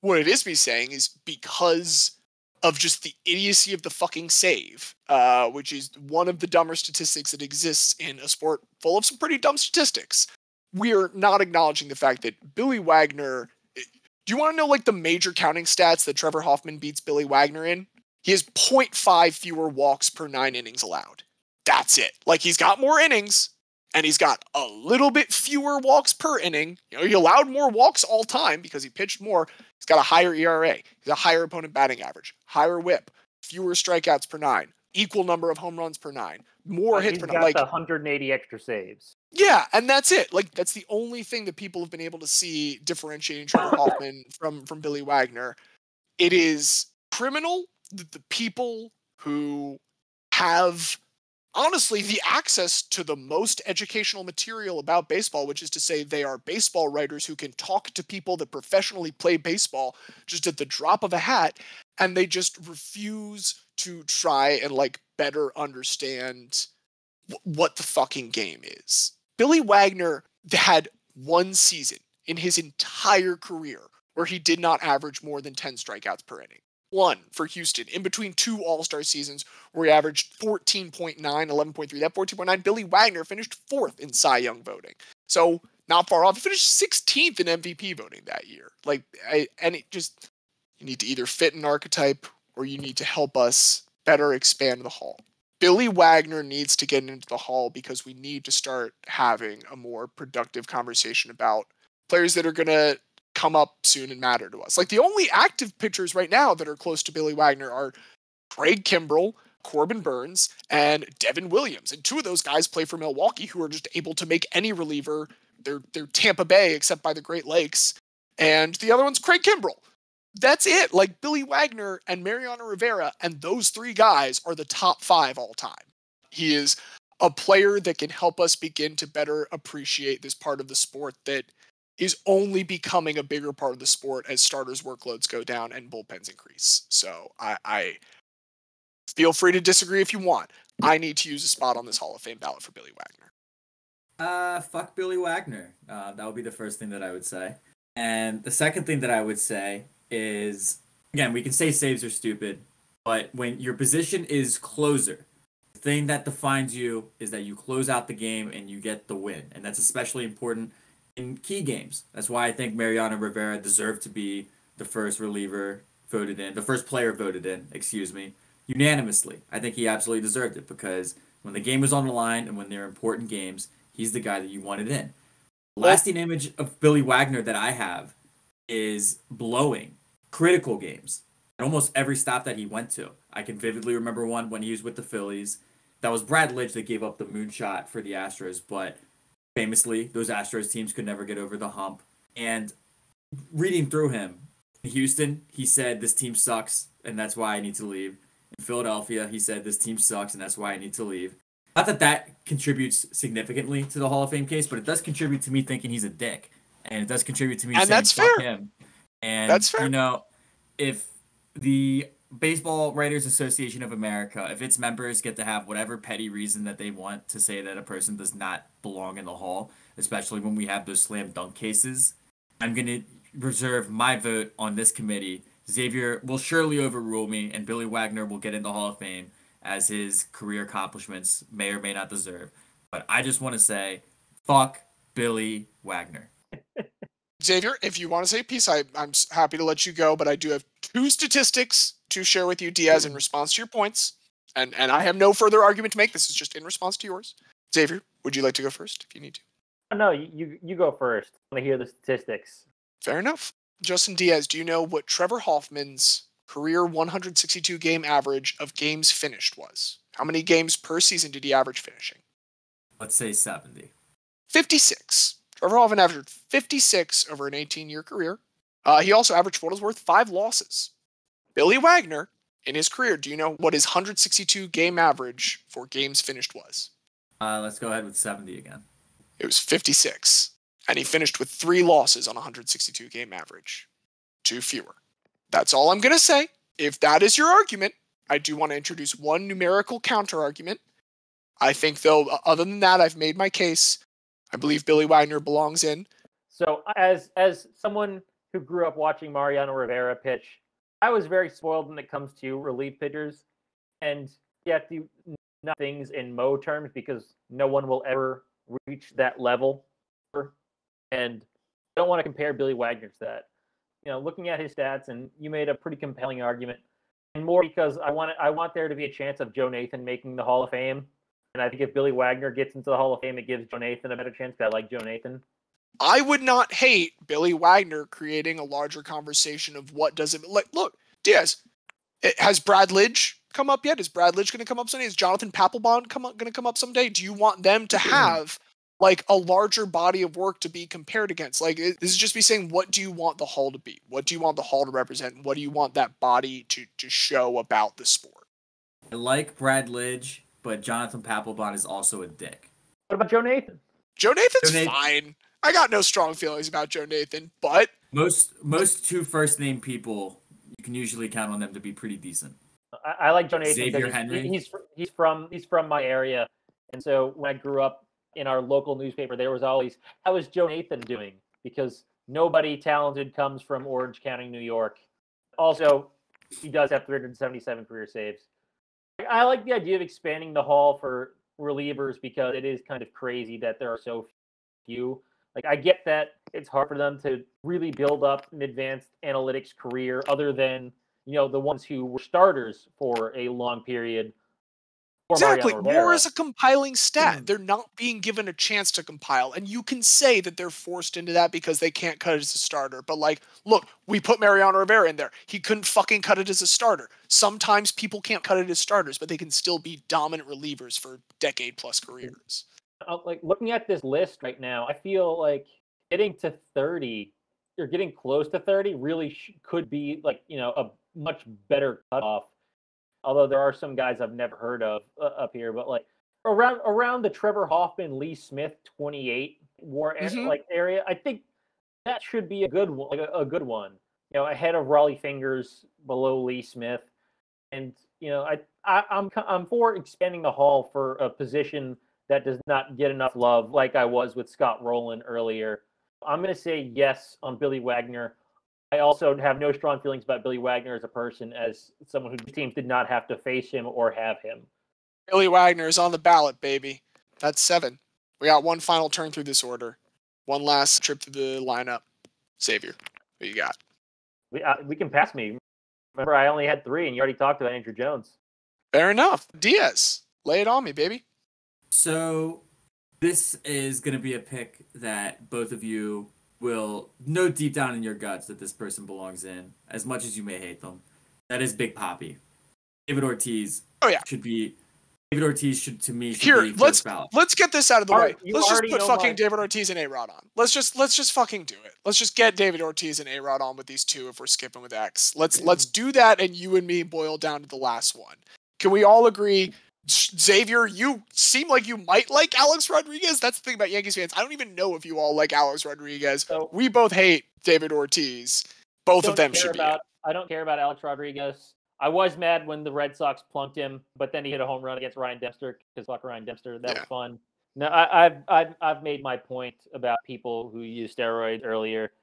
A: What it is me saying is because of just the idiocy of the fucking save, which is one of the dumber statistics that exists in a sport full of some pretty dumb statistics. We're not acknowledging the fact that Billy Wagner... Do you want to know, like, the major counting stats that Trevor Hoffman beats Billy Wagner in? He has 0.5 fewer walks per 9 innings allowed. That's it. Like, he's got more innings, and he's got a little bit fewer walks per inning. He allowed more walks all time because he pitched more. He's got a higher ERA. He's a higher opponent batting average, higher whip, fewer strikeouts per 9, equal number of home runs per 9, more hits
C: he's
A: per
C: got
A: like
C: the 180 extra saves.
A: Yeah, and that's it. Like that's the only thing that people have been able to see differentiating Trevor Hoffman from Billy Wagner. It is criminal that the people who have honestly the access to the most educational material about baseball, which is to say they are baseball writers who can talk to people that professionally play baseball just at the drop of a hat, and they just refuse to try and like better understand what the fucking game is. Billy Wagner had one season in his entire career where he did not average more than 10 strikeouts per inning. One for Houston in between two All-Star seasons where he averaged 14.9, 11.3. That 14.9, Billy Wagner finished fourth in Cy Young voting. So not far off. He finished 16th in MVP voting that year. You need to either fit an archetype or you need to help us better expand the hall. Billy Wagner needs to get into the hall because we need to start having a more productive conversation about players that are going to come up soon and matter to us. Like the only active pitchers right now that are close to Billy Wagner are Craig Kimbrell, Corbin Burns, and Devin Williams. And two of those guys play for Milwaukee, who are just able to make any reliever their Tampa Bay except by the Great Lakes. And the other one's Craig Kimbrell. That's it. Like Billy Wagner and Mariano Rivera and those three guys are the top 5 all time. He is a player that can help us begin to better appreciate this part of the sport that is only becoming a bigger part of the sport as starters' workloads go down and bullpens increase. So I feel free to disagree if you want. I need to use a spot on this Hall of Fame ballot for Billy Wagner.
B: Fuck Billy Wagner. That would be the first thing that I would say. And the second thing that I would say is, again, we can say saves are stupid, but when your position is closer, the thing that defines you is that you close out the game and you get the win. And that's especially important in key games. That's why I think Mariano Rivera deserved to be the first player voted in, unanimously. I think he absolutely deserved it because when the game was on the line and when they're important games, he's the guy that you wanted in. The lasting image of Billy Wagner that I have is blowing critical games at almost every stop that he went to. I can vividly remember one when he was with the Phillies. That was Brad Lidge that gave up the moonshot for the Astros, but famously, those Astros teams could never get over the hump. And reading through him, in Houston, he said, this team sucks, and that's why I need to leave. In Philadelphia, he said, this team sucks, and that's why I need to leave. Not that that contributes significantly to the Hall of Fame case, but it does contribute to me thinking he's a dick. And it does contribute to me saying,
A: that's
B: fuck
A: fair.
B: him. And,
A: that's fair.
B: You know, if the Baseball Writers Association of America, if its members get to have whatever petty reason that they want to say that a person does not belong in the hall, especially when we have those slam dunk cases, I'm going to reserve my vote on this committee. Xavier will surely overrule me, and Billy Wagner will get in the Hall of Fame as his career accomplishments may or may not deserve. But I just want to say, fuck Billy Wagner.
A: Xavier, if you want to say peace, I'm happy to let you go, but I do have 2 statistics to share with you, Diaz, in response to your points. And I have no further argument to make. This is just in response to yours. Xavier, would you like to go first if you need to?
C: No, you go first. I want to hear the statistics.
A: Fair enough. Justin Diaz, do you know what Trevor Hoffman's career 162 game average of games finished was? How many games per season did he average finishing?
B: Let's say 70.
A: 56. Trevor Hoffman averaged 56 over an 18-year career. He also averaged, for what it's worth, 5 losses. Billy Wagner, in his career, do you know what his 162 game average for games finished was?
B: Let's go ahead with 70 again.
A: It was 56. And he finished with 3 losses on a 162 game average. 2 fewer. That's all I'm going to say. If that is your argument, I do want to introduce one numerical counter argument. I think, though, other than that, I've made my case. I believe Billy Wagner belongs in.
C: So as someone who grew up watching Mariano Rivera pitch, I was very spoiled when it comes to relief pitchers. And you have to not things in Mo terms because no one will ever reach that level. And I don't want to compare Billy Wagner to that. You know, looking at his stats, and you made a pretty compelling argument. And more because I want there to be a chance of Joe Nathan making the Hall of Fame. And I think if Billy Wagner gets into the Hall of Fame, it gives Joe Nathan a better chance because I like Joe Nathan.
A: I would not hate Billy Wagner creating a larger conversation of what does it like. Look, Diaz, has Brad Lidge come up yet? Is Brad Lidge going to come up someday? Is Jonathan Papelbon going to come up someday? Do you want them to have like a larger body of work to be compared against? Like, this is just me saying, what do you want the Hall to be? What do you want the Hall to represent? What do you want that body to show about the sport?
B: I like Brad Lidge, but Jonathan Papelbon is also a dick.
C: What about Joe Nathan?
A: Joe Nathan's fine. I got no strong feelings about Joe Nathan, but
B: most two first name people, you can usually count on them to be pretty decent.
C: I like Joe Nathan.
B: Xavier Henry.
C: He's from my area, and so when I grew up in our local newspaper, there was always, how is Joe Nathan doing? Because nobody talented comes from Orange County, New York. Also, he does have 377 career saves. I like the idea of expanding the Hall for relievers because it is kind of crazy that there are so few. Like, I get that it's hard for them to really build up an advanced analytics career other than, the ones who were starters for a long period.
A: Exactly. More is a compiling stat. They're not being given a chance to compile. And you can say that they're forced into that because they can't cut it as a starter. But, like, look, we put Mariano Rivera in there. He couldn't fucking cut it as a starter. Sometimes people can't cut it as starters, but they can still be dominant relievers for decade-plus careers.
C: Like, looking at this list right now, I feel like getting to 30 or getting close to 30 really could be, like, a much better cutoff. Although there are some guys I've never heard of up here, but like around the Trevor Hoffman, Lee Smith 28 like area, I think that should be a good one, like a good one. Ahead of Raleigh Fingers, below Lee Smith, and I'm for expanding the Hall for a position that does not get enough love, like I was with Scott Rowland earlier. I'm going to say yes on Billy Wagner. I also have no strong feelings about Billy Wagner as a person, as someone whose teams did not have to face him or have him.
A: Billy Wagner is on the ballot, baby. That's 7. We got one final turn through this order. One last trip through the lineup. Xavier, what you got?
C: We can pass me. Remember, I only had 3, and you already talked about Andrew Jones.
A: Fair enough. Diaz, lay it on me, baby.
B: So this is going to be a pick that both of you will know deep down in your guts that this person belongs in, as much as you may hate them. That is Big Papi. David Ortiz. David Ortiz should be first ballot.
A: Let's get this out of the way. Let's just put fucking David Ortiz and A-Rod on. Let's just fucking do it. Let's just get David Ortiz and A-Rod on with these two if we're skipping with X. Let's do that, and you and me boil down to the last one. Can we all agree? Xavier, you seem like you might like Alex Rodriguez. That's the thing about Yankees fans. I don't even know if you all like Alex Rodriguez. So, we both hate David Ortiz. Both of them should be.
C: I don't care about Alex Rodriguez. I was mad when the Red Sox plunked him, but then he hit a home run against Ryan Dempster because fuck Ryan Dempster. That was fun. No, I've made my point about people who use steroids earlier,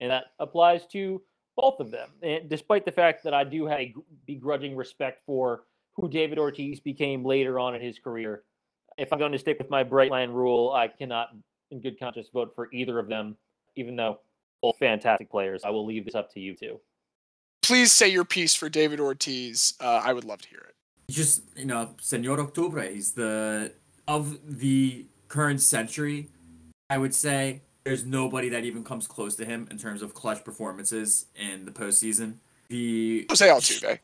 C: and that applies to both of them. And despite the fact that I do have a begrudging respect for who David Ortiz became later on in his career, if I'm going to stick with my bright line rule, I cannot, in good conscience, vote for either of them, even though both fantastic players. I will leave this up to you two.
A: Please say your piece for David Ortiz. I would love to hear it.
B: Just, Senor Octubre. He's of the current century, I would say, there's nobody that even comes close to him in terms of clutch performances in the postseason.
A: Jose Altuve.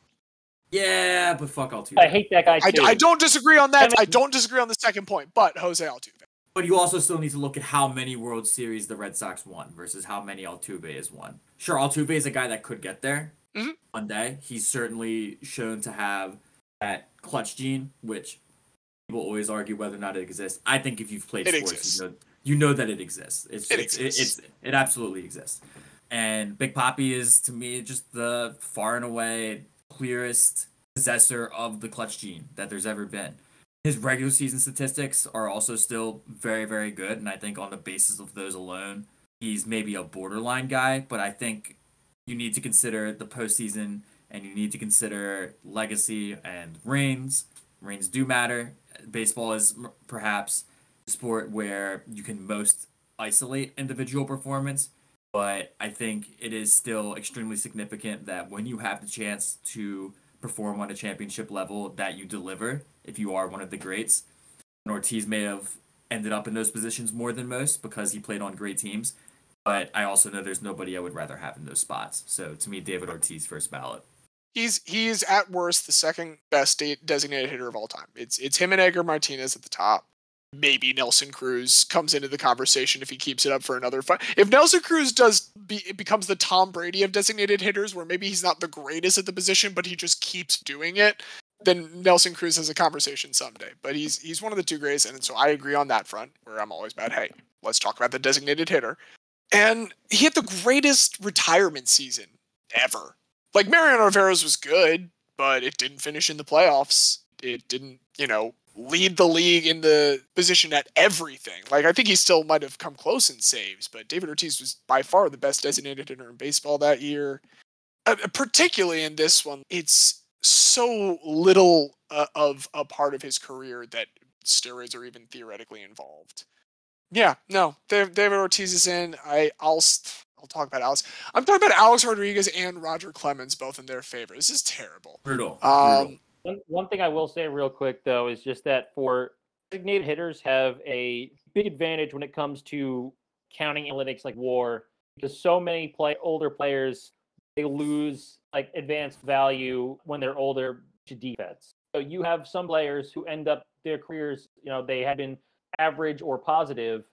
B: Yeah, but fuck Altuve.
C: I hate that guy too.
A: I don't disagree on that. I don't disagree on the second point, but Jose Altuve.
B: But you also still need to look at how many World Series the Red Sox won versus how many Altuve has won. Sure, Altuve is a guy that could get there one day. He's certainly shown to have that clutch gene, which people always argue whether or not it exists. I think if you've played sports, you know that it exists. It absolutely exists. And Big Papi is, to me, just the far and away clearest possessor of the clutch gene that there's ever been. His regular season statistics are also still very, very good, and I think on the basis of those alone, he's maybe a borderline guy, but I think you need to consider the postseason, and you need to consider legacy and rings. Rings do matter. Baseball is perhaps a sport where you can most isolate individual performance, but I think it is still extremely significant that when you have the chance to perform on a championship level, that you deliver if you are one of the greats. And Ortiz may have ended up in those positions more than most because he played on great teams, but I also know there's nobody I would rather have in those spots. So to me, David Ortiz, first ballot.
A: He's at worst the second best designated hitter of all time. It's him and Edgar Martinez at the top. Maybe Nelson Cruz comes into the conversation if he keeps it up for another fight. If Nelson Cruz becomes the Tom Brady of designated hitters, where maybe he's not the greatest at the position, but he just keeps doing it, then Nelson Cruz has a conversation someday. But he's one of the two greatest, and so I agree on that front, where I'm always about, hey, let's talk about the designated hitter. And he had the greatest retirement season ever. Like, Mariano Rivera's was good, but it didn't finish in the playoffs. It didn't, lead the league in the position at everything. Like, I think he still might have come close in saves, but David Ortiz was by far the best designated hitter in baseball that year. Particularly in this one, it's so little of a part of his career that steroids are even theoretically involved. Yeah, no, David Ortiz is in. I'll talk about Alex. I'm talking about Alex Rodriguez and Roger Clemens, both in their favor. This is terrible.
B: Brutal.
C: One thing I will say real quick, though, is just that for designated hitters have a big advantage when it comes to counting analytics like WAR, because so many older players, they lose like advanced value when they're older to defense. So you have some players who end up their careers, they had been average or positive,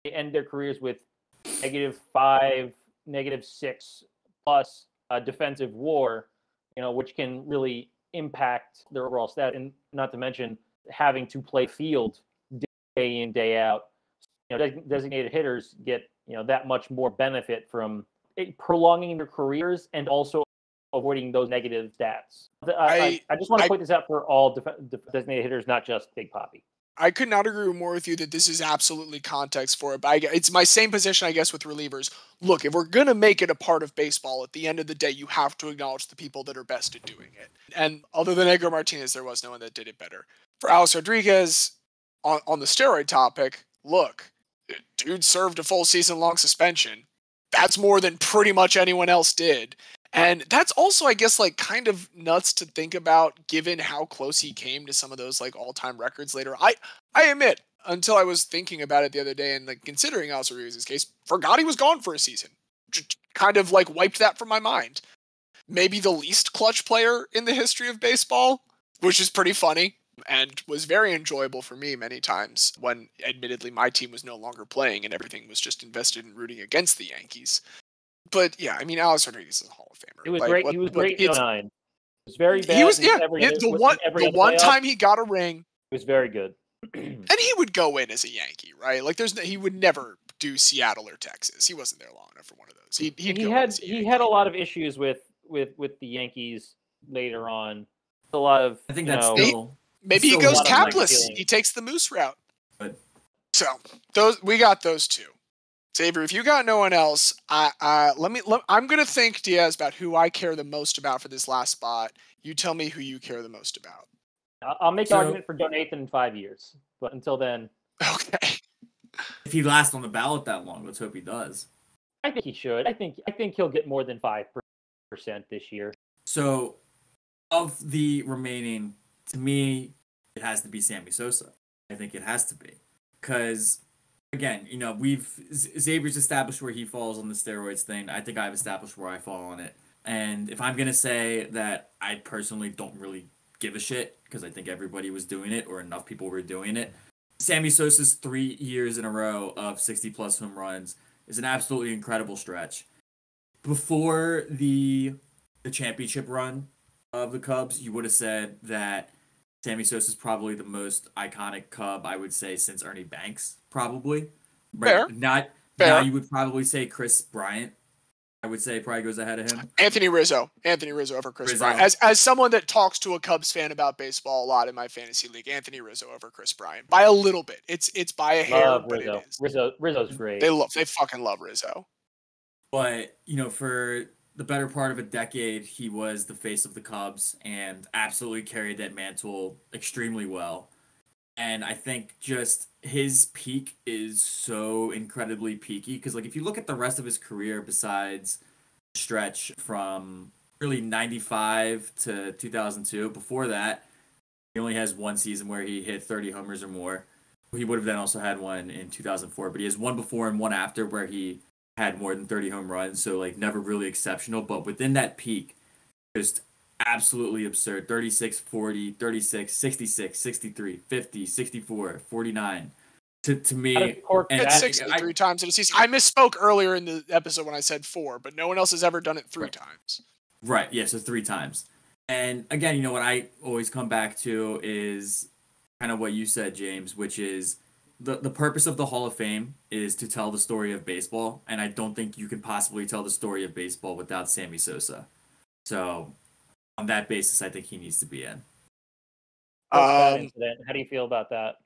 C: they end their careers with -5, -6 plus defensive WAR, which can really impact their overall stat, and not to mention having to play field day in, day out. Designated hitters get that much more benefit from prolonging their careers and also avoiding those negative stats. I just want to point this out for all designated hitters, not just Big Papi.
A: I could not agree more with you that this is absolutely context for it, but it's my same position, I guess, with relievers. Look, if we're going to make it a part of baseball, at the end of the day, you have to acknowledge the people that are best at doing it. And other than Edgar Martinez, there was no one that did it better. For Alex Rodriguez, on the steroid topic, look, dude served a full season-long suspension. That's more than pretty much anyone else did. And that's also, I guess, like kind of nuts to think about, given how close he came to some of those like all-time records later. I admit, until I was thinking about it the other day and like considering Alex Rodriguez's case, forgot he was gone for a season. Just kind of like wiped that from my mind. Maybe the least clutch player in the history of baseball, which is pretty funny and was very enjoyable for me many times when, admittedly, my team was no longer playing and everything was just invested in rooting against the Yankees. But yeah, I mean, Alex Rodriguez is a Hall of Famer.
C: He was great. He was great in 09. It was very bad.
A: The one time he got a ring,
C: it was very good.
A: And he would go in as a Yankee, right? Like he would never do Seattle or Texas. He wasn't there long enough for one of those. He
C: had a lot of issues with the Yankees later on. A lot of
B: I think that's still
A: maybe he goes capless. He takes the Moose route.
B: But
A: so we got those two. Xavier, if you got no one else, I'm gonna think, Diaz, about who I care the most about for this last spot. You tell me who you care the most about.
C: I'll make an argument for Donathan in 5 years, but until then,
A: okay.
B: If he lasts on the ballot that long, let's hope he does.
C: I think he should. I think he'll get more than 5% this year.
B: So, of the remaining, to me, it has to be Sammy Sosa. I think it has to be because. Again, Xavier's established where he falls on the steroids thing. I think I've established where I fall on it. And if I'm going to say that I personally don't really give a shit because I think everybody was doing it or enough people were doing it, Sammy Sosa's 3 years in a row of 60-plus home runs is an absolutely incredible stretch. Before the championship run of the Cubs, you would have said that Sammy Sosa is probably the most iconic Cub, I would say, since Ernie Banks, probably.
A: Fair.
B: Now you would probably say Chris Bryant, I would say, probably goes ahead of him.
A: Anthony Rizzo over Chris Bryant. As someone that talks to a Cubs fan about baseball a lot in my fantasy league, Anthony Rizzo over Chris Bryant. By a little bit. It's by a hair, but
C: Rizzo.
A: it is.
C: Rizzo's great.
A: They fucking love Rizzo.
B: But, for the better part of a decade, he was the face of the Cubs and absolutely carried that mantle extremely well. And I think just his peak is so incredibly peaky because, if you look at the rest of his career besides the stretch from really 95 to 2002, before that, he only has one season where he hit 30 homers or more. He would have then also had one in 2004, but he has one before and one after where he had more than 30 home runs, so never really exceptional. But within that peak, just absolutely absurd. 36, 40, 36, 66, 63, 50, 64, 49. To
C: How does
B: me,
C: Cork
B: and
A: It's
C: that?
A: 60 three times in a season. I misspoke earlier in the episode when I said 4, but no one else has ever done it 3 times.
B: right, yeah, so 3 times. And again, you know what I always come back to is kind of what you said, James, which is the purpose of the Hall of Fame is to tell the story of baseball, and I don't think you can possibly tell the story of baseball without Sammy Sosa. So on that basis, I think he needs to be in.
C: Cork that
A: Um,
C: incident. How do you feel about that?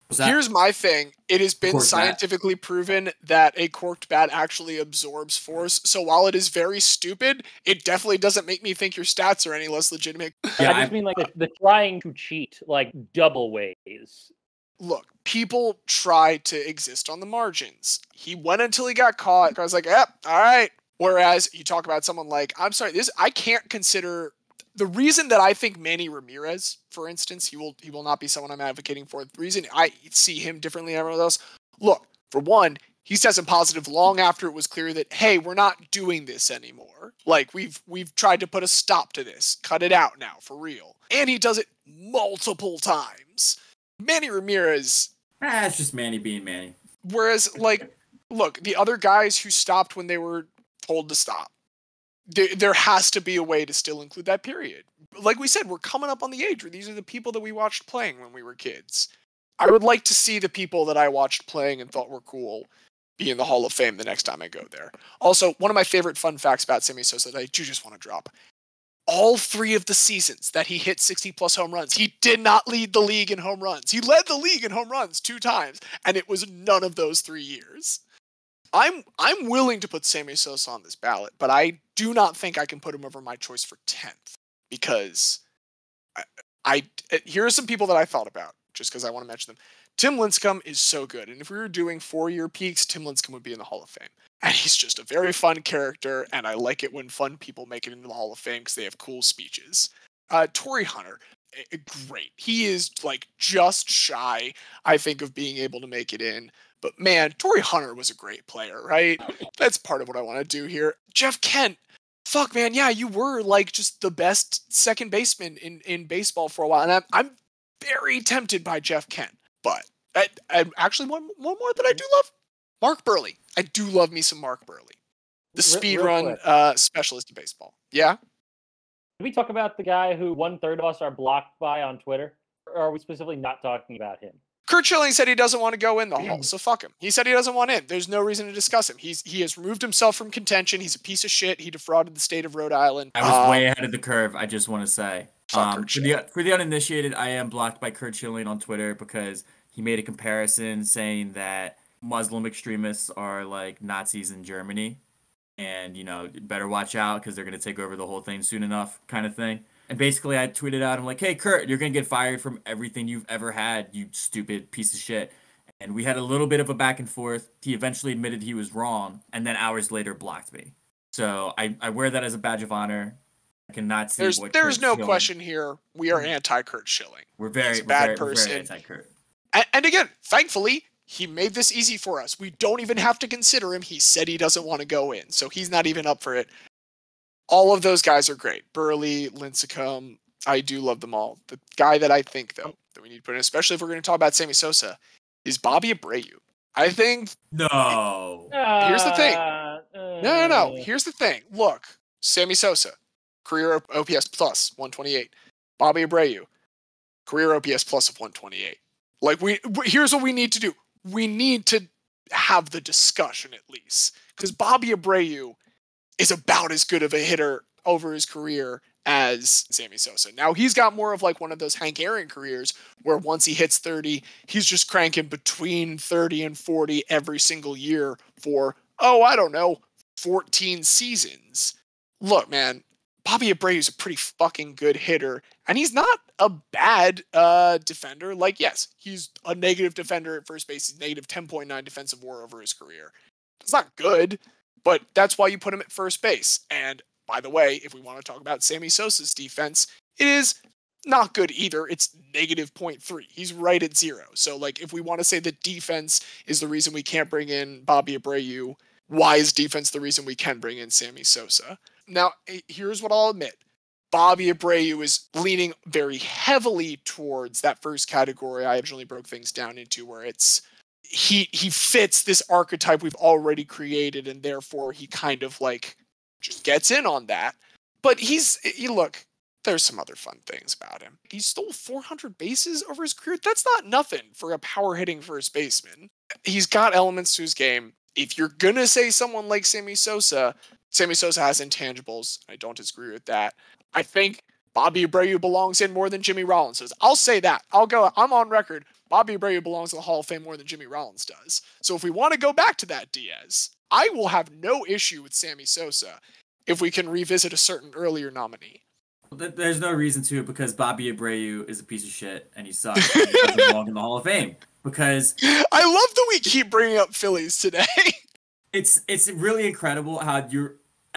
B: Was that
A: Here's my thing. It has been
B: corked bat?
A: scientifically proven that a corked bat actually absorbs force. So while it is very stupid, it definitely doesn't make me think your stats are any less legitimate.
B: Yeah,
C: I just mean like the trying to cheat like double ways.
A: Look, people try to exist on the margins. He went until he got caught. I was like, yep, all right. Whereas you talk about someone like, I'm sorry, this I can't consider the reason that I think Manny Ramirez, for instance, he will not be someone I'm advocating for. The reason I see him differently than everyone else, look, for one, he's tested positive long after it was clear that, hey, we're not doing this anymore. Like we've tried to put a stop to this. Cut it out now, for real. And he does it multiple times. Manny Ramirez,
B: it's just Manny being Manny.
A: whereas, like, look, the other guys who stopped when they were told to stop, there has to be a way to still include that period. Like we said, we're coming up on the age where these are the people that we watched playing when we were kids. I would like to see the people that I watched playing and thought were cool be in the Hall of Fame the next time I go there. Also, one of my favorite fun facts about Sammy Sosa that I do just want to drop. All 3 of the seasons that he hit 60-plus home runs, he did not lead the league in home runs. He led the league in home runs 2 times, and it was none of those 3 years. I'm willing to put Sammy Sosa on this ballot, but I do not think I can put him over my choice for 10th because here are some people that I thought about just because I want to mention them. Tim Lincecum is so good, and if we were doing 4-year peaks, Tim Lincecum would be in the Hall of Fame. And he's just a very fun character, and I like it when fun people make it into the Hall of Fame because they have cool speeches. Torrey Hunter, great. He is like just shy, I think, of being able to make it in. But man, Torrey Hunter was a great player, right? That's part of what I want to do here. Jeff Kent, fuck man, yeah, you were like just the best second baseman in baseball for a while, and I'm very tempted by Jeff Kent. But I actually one more that I do love, Mark Burley. I do love me some Mark Burley, the speed run specialist of baseball. Yeah.
C: Can we talk about the guy who 1/3 of us are blocked by on Twitter? Or are we specifically not talking about him?
A: Curt Schilling said he doesn't want to go in the Hall, so fuck him. He said he doesn't want in. There's no reason to discuss him. He has removed himself from contention. He's a piece of shit. He defrauded the state of Rhode Island.
B: I was way ahead of the curve. I just want to say,
A: Fuck Curt
B: for the uninitiated, I am blocked by Curt Schilling on Twitter because he made a comparison saying that Muslim extremists are like Nazis in Germany, and better watch out because they're gonna take over the whole thing soon enough, kind of thing. And basically, I tweeted out, I'm like, hey, Kurt, you're going to get fired from everything you've ever had, you stupid piece of shit. And we had a little bit of a back and forth. He eventually admitted he was wrong, and then hours later blocked me. So I wear that as a badge of honor. I cannot see what
A: There's
B: Curt
A: no
B: Schilling...
A: question here. We are anti-Curt Schilling.
B: He's
A: a bad person.
B: We're very anti-Kurt.
A: And again, thankfully, he made this easy for us. We don't even have to consider him. He said he doesn't want to go in, so he's not even up for it. All of those guys are great. Burley, Lincecum, I do love them all. The guy that I think, though, that we need to put in, especially if we're going to talk about Sammy Sosa, is Bobby Abreu. I think...
B: No.
A: Here's the thing. No. Here's the thing. Look, Sammy Sosa, career OPS plus 128. Bobby Abreu, career OPS plus of 128. Like, here's what we need to do. We need to have the discussion, at least. Because Bobby Abreu is about as good of a hitter over his career as Sammy Sosa. Now, he's got more of like one of those Hank Aaron careers where once he hits 30, he's just cranking between 30 and 40 every single year for, 14 seasons. Look, man, Bobby Abreu is a pretty fucking good hitter, and he's not a bad defender. Like, yes, he's a negative defender at first base. He's negative 10.9 defensive WAR over his career. It's not good, but that's why you put him at first base. And by the way, if we want to talk about Sammy Sosa's defense, it is not good either. It's negative 0.3. He's right at 0. So, like, if we want to say that defense is the reason we can't bring in Bobby Abreu, why is defense the reason we can bring in Sammy Sosa? Now, here's what I'll admit. Bobby Abreu is leaning very heavily towards that first category I originally broke things down into, where it's he fits this archetype we've already created, and therefore he kind of like just gets in on that. But look, there's some other fun things about him. He stole 400 bases over his career. That's not nothing for a power hitting first baseman. He's got elements to his game. If you're gonna say someone like Sammy Sosa has intangibles. I don't disagree with that. I think Bobby Abreu belongs in more than Jimmy Rollins does. I'll say that. I'm on record. Bobby Abreu belongs in the Hall of Fame more than Jimmy Rollins does. So if we want to go back to that, Diaz, I will have no issue with Sammy Sosa if we can revisit a certain earlier nominee.
B: There's no reason to, because Bobby Abreu is a piece of shit and he sucks and he doesn't belong in the Hall of Fame. Because
A: I love that we keep bringing up Phillies today.
B: It's really incredible how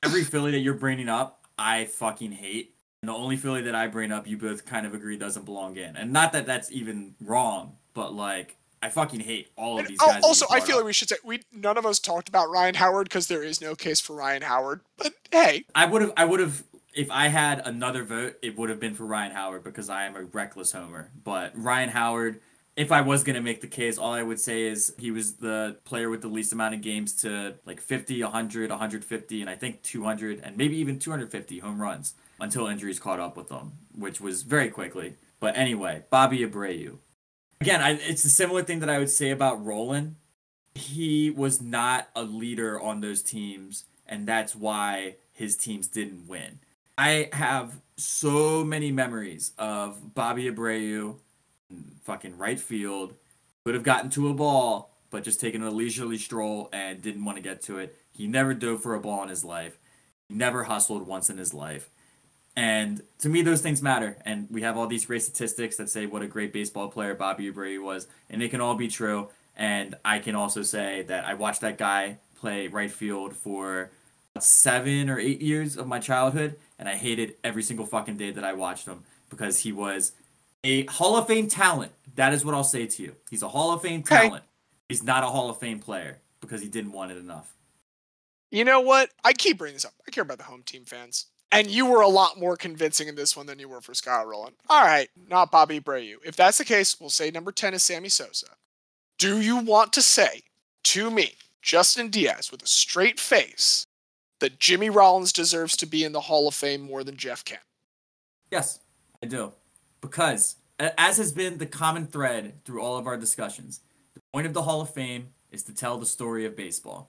B: every Philly that you're bringing up, I fucking hate. And the only Philly that I bring up, you both kind of agree doesn't belong in. And not that that's even wrong, but like, I fucking hate all of these guys.
A: Also, I feel like we should say none of us talked about Ryan Howard because there is no case for Ryan Howard. But hey,
B: I would have, if I had another vote, it would have been for Ryan Howard because I am a reckless homer. But Ryan Howard, if I was going to make the case, all I would say is he was the player with the least amount of games to like 50, 100, 150, and I think 200, and maybe even 250 home runs until injuries caught up with him, which was very quickly. But anyway, Bobby Abreu. Again, it's a similar thing that I would say about Roland. He was not a leader on those teams, and that's why his teams didn't win. I have so many memories of Bobby Abreu, fucking right field, could have gotten to a ball, but just taking a leisurely stroll and didn't want to get to it. He never dove for a ball in his life. He never hustled once in his life. And to me, those things matter. And we have all these great statistics that say what a great baseball player Bobby Abreu was, and they can all be true. And I can also say that I watched that guy play right field for 7 or 8 years of my childhood, and I hated every single fucking day that I watched him because he was a Hall of Fame talent. That is what I'll say to you. He's a Hall of Fame talent. He's not a Hall of Fame player because he didn't want it enough.
A: You know what? I keep bringing this up. I care about the home team fans. And you were a lot more convincing in this one than you were for Scott Rowland. All right, not Bobby Abreu. If that's the case, we'll say number 10 is Sammy Sosa. Do you want to say to me, Justin Diaz, with a straight face, that Jimmy Rollins deserves to be in the Hall of Fame more than Jeff Kent?
B: Yes, I do. Because, as has been the common thread through all of our discussions, the point of the Hall of Fame is to tell the story of baseball.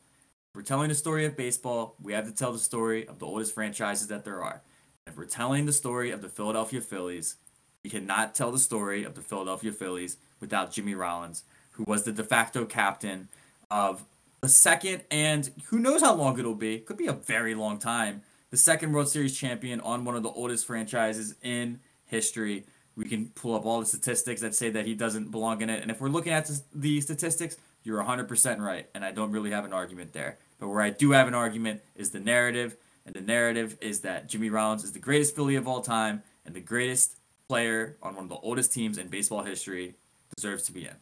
B: If we're telling the story of baseball, we have to tell the story of the oldest franchises that there are. If we're telling the story of the Philadelphia Phillies, we cannot tell the story of the Philadelphia Phillies without Jimmy Rollins, who was the de facto captain of the second, and who knows how long it'll be, could be a very long time, the second World Series champion on one of the oldest franchises in history. We can pull up all the statistics that say that he doesn't belong in it. And if we're looking at the statistics, you're 100% right. And I don't really have an argument there. But where I do have an argument is the narrative. And the narrative is that Jimmy Rollins is the greatest Philly of all time and the greatest player on one of the oldest teams in baseball history, deserves to be in.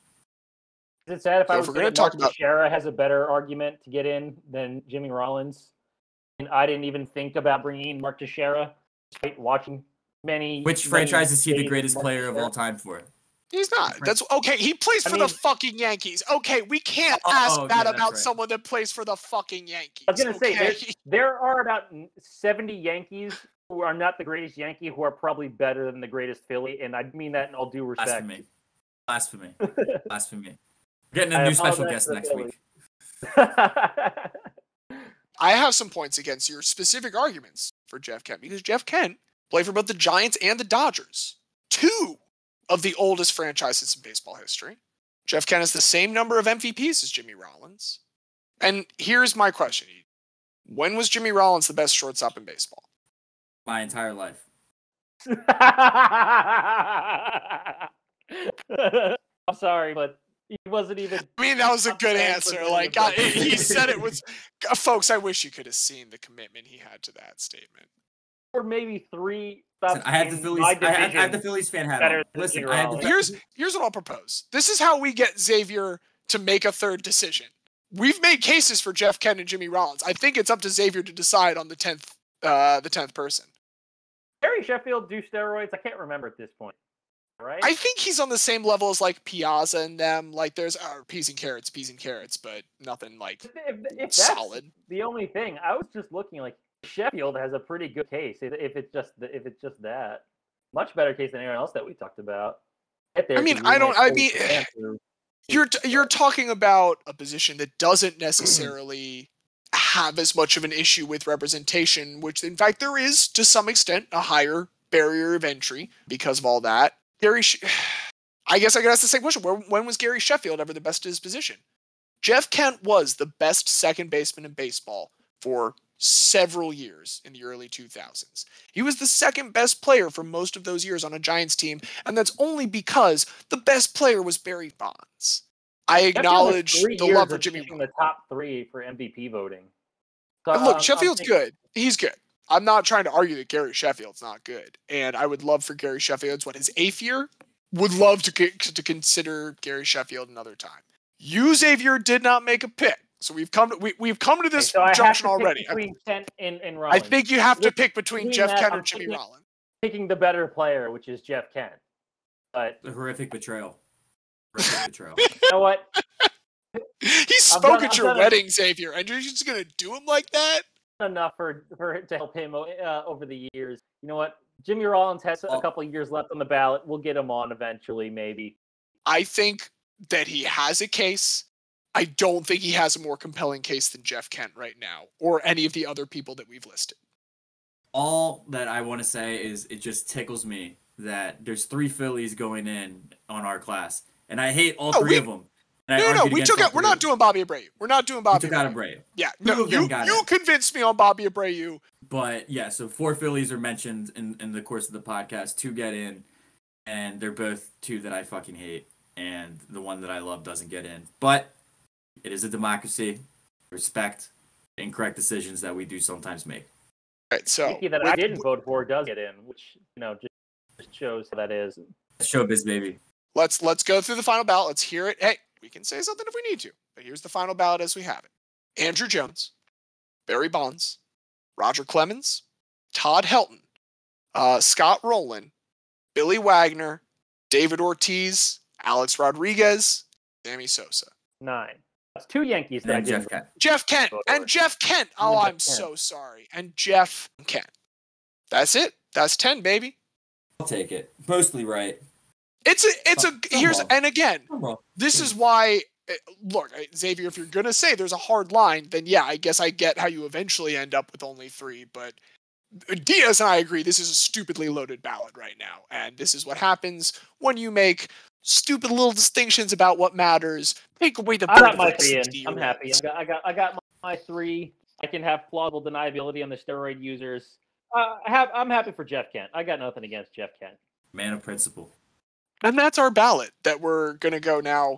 C: Is it sad if I was
A: going
C: saying
A: to talk
C: Mark
A: about
C: Teixeira has a better argument to get in than Jimmy Rollins? And I didn't even think about bringing in Mark Teixeira, despite watching
B: Which franchise is he the greatest player of all time for?
A: He's not. That's okay. He plays for the fucking Yankees. Okay, we can't ask that about someone that plays for the fucking Yankees.
C: I was gonna say there are about 70 Yankees who are not the greatest Yankee who are probably better than the greatest Philly, and I mean that in all due respect.
B: Blasphemy. Blasphemy. We're getting a new special guest next week.
A: I have some points against your specific arguments for Jeff Kent, because Jeff Kent played for both the Giants and the Dodgers, two of the oldest franchises in baseball history. Jeff Kent has the same number of MVPs as Jimmy Rollins. And here's my question. When was Jimmy Rollins the best shortstop in baseball?
B: My entire life.
C: I'm sorry, but he wasn't even...
A: I mean, that was a good answer. Like, he said it was... Folks, I wish you could have seen the commitment he had to that statement.
C: Or maybe 3...
B: Listen, I have the Phillies. I have the Phillies fan hat on. Listen,
A: here's what I'll propose. This is how we get Xavier to make a third decision. We've made cases for Jeff Kent and Jimmy Rollins. I think it's up to Xavier to decide on the 10th person.
C: Gary Sheffield do steroids? I can't remember at this point. Right?
A: I think he's on the same level as like Piazza and them. Like there's peas and carrots, but nothing like
C: if
A: solid.
C: That's the only thing. I was just looking like Sheffield has a pretty good case if it's just that. Much better case than anyone else that we talked about.
A: You're talking about a position that doesn't necessarily have as much of an issue with representation, which in fact there is to some extent a higher barrier of entry because of all that. I guess I could ask the same question. When was Gary Sheffield ever the best at his position? Jeff Kent was the best second baseman in baseball for several years in the early 2000s. He was the second best player for most of those years on a Giants team, and that's only because the best player was Barry Bonds. I acknowledge the love for Jimmy.
C: The top 3 for MVP voting. So,
A: look, Sheffield's good. He's good. I'm not trying to argue that Gary Sheffield's not good, and I would love for Gary Sheffield. His 8th year? Would love to consider Gary Sheffield another time. You, Xavier, did not make a pick, so we've come to this junction already.
C: Between Kent and Rollins.
A: I think you have to pick between Jeff Kent or Jimmy Rollins.
C: Picking the better player, which is Jeff Kent. But
B: the horrific betrayal. You
C: know what?
A: He spoke at your wedding, Xavier, and you're just gonna do him like that?
C: Enough for to help him over the years. You know what? Jimmy Rollins has a couple of years left on the ballot. We'll get him on eventually, maybe.
A: I think that he has a case. I don't think he has a more compelling case than Jeff Kent right now, or any of the other people that we've listed.
B: All that I want to say is it just tickles me that there's 3 Phillies going in on our class, and I hate all 3 of them.
A: No, we took out. We're not doing Bobby Abreu. We're not doing Bobby.
B: We took out Abreu.
A: Yeah, no, you convinced me on Bobby Abreu.
B: But yeah, so 4 Phillies are mentioned in the course of the podcast. 2 get in, and they're both 2 that I fucking hate, and the one that I love doesn't get in. But it is a democracy. Respect incorrect decisions that we do sometimes make.
A: Right. So
C: that I didn't vote for does get in, which just shows how that is.
B: Showbiz, baby.
A: Let's go through the final ballot. Let's hear it. Hey, we can say something if we need to, but here's the final ballot as we have it. Andrew Jones, Barry Bonds, Roger Clemens, Todd Helton, Scott Rowland, Billy Wagner, David Ortiz, Alex Rodriguez, Sammy Sosa.
C: 9. That's 2 Yankees that I did.
A: Jeff Kent. Oh, I'm so sorry. And Jeff Kent. That's it. That's 10, baby.
B: I'll take it. Mostly right.
A: And again, this is why, look, Xavier, if you're going to say there's a hard line, then yeah, I guess I get how you eventually end up with only 3, but Diaz and I agree this is a stupidly loaded ballot right now, and this is what happens when you make stupid little distinctions about what matters. Take away the.
C: I got my 3 in. I'm happy. I got my 3. I can have plausible deniability on the steroid users. I'm happy for Jeff Kent. I got nothing against Jeff Kent.
B: Man of principle.
A: And that's our ballot that we're going to go now,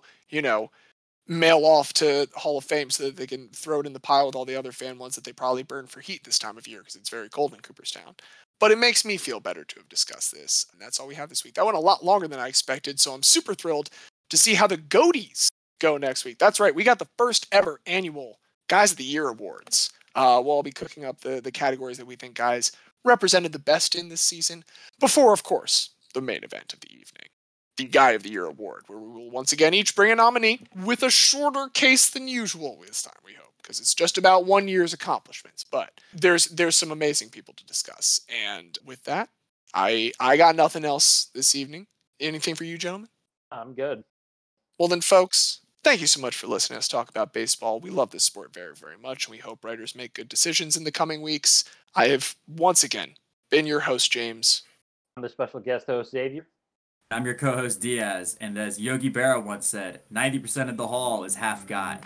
A: mail off to Hall of Fame so that they can throw it in the pile with all the other fan ones that they probably burn for heat this time of year because it's very cold in Cooperstown. But it makes me feel better to have discussed this. And that's all we have this week. That went a lot longer than I expected, so I'm super thrilled to see how the Goaties go next week. That's right. We got the first ever annual Guys of the Year Awards. We'll be cooking up the categories that we think guys represented the best in this season before, of course, the main event of the evening. The Guy of the Year Award, where we will once again each bring a nominee with a shorter case than usual this time, we hope, because it's just about 1 year's accomplishments. But there's some amazing people to discuss. And with that, I got nothing else this evening. Anything for you, gentlemen?
C: I'm good.
A: Well then, folks, thank you so much for listening to us talk about baseball. We love this sport very, very much, and we hope writers make good decisions in the coming weeks. I have, once again, been your host, James.
C: I'm the special guest host, Xavier.
B: I'm your co-host, Diaz, and as Yogi Berra once said, 90% of the hall is half guy.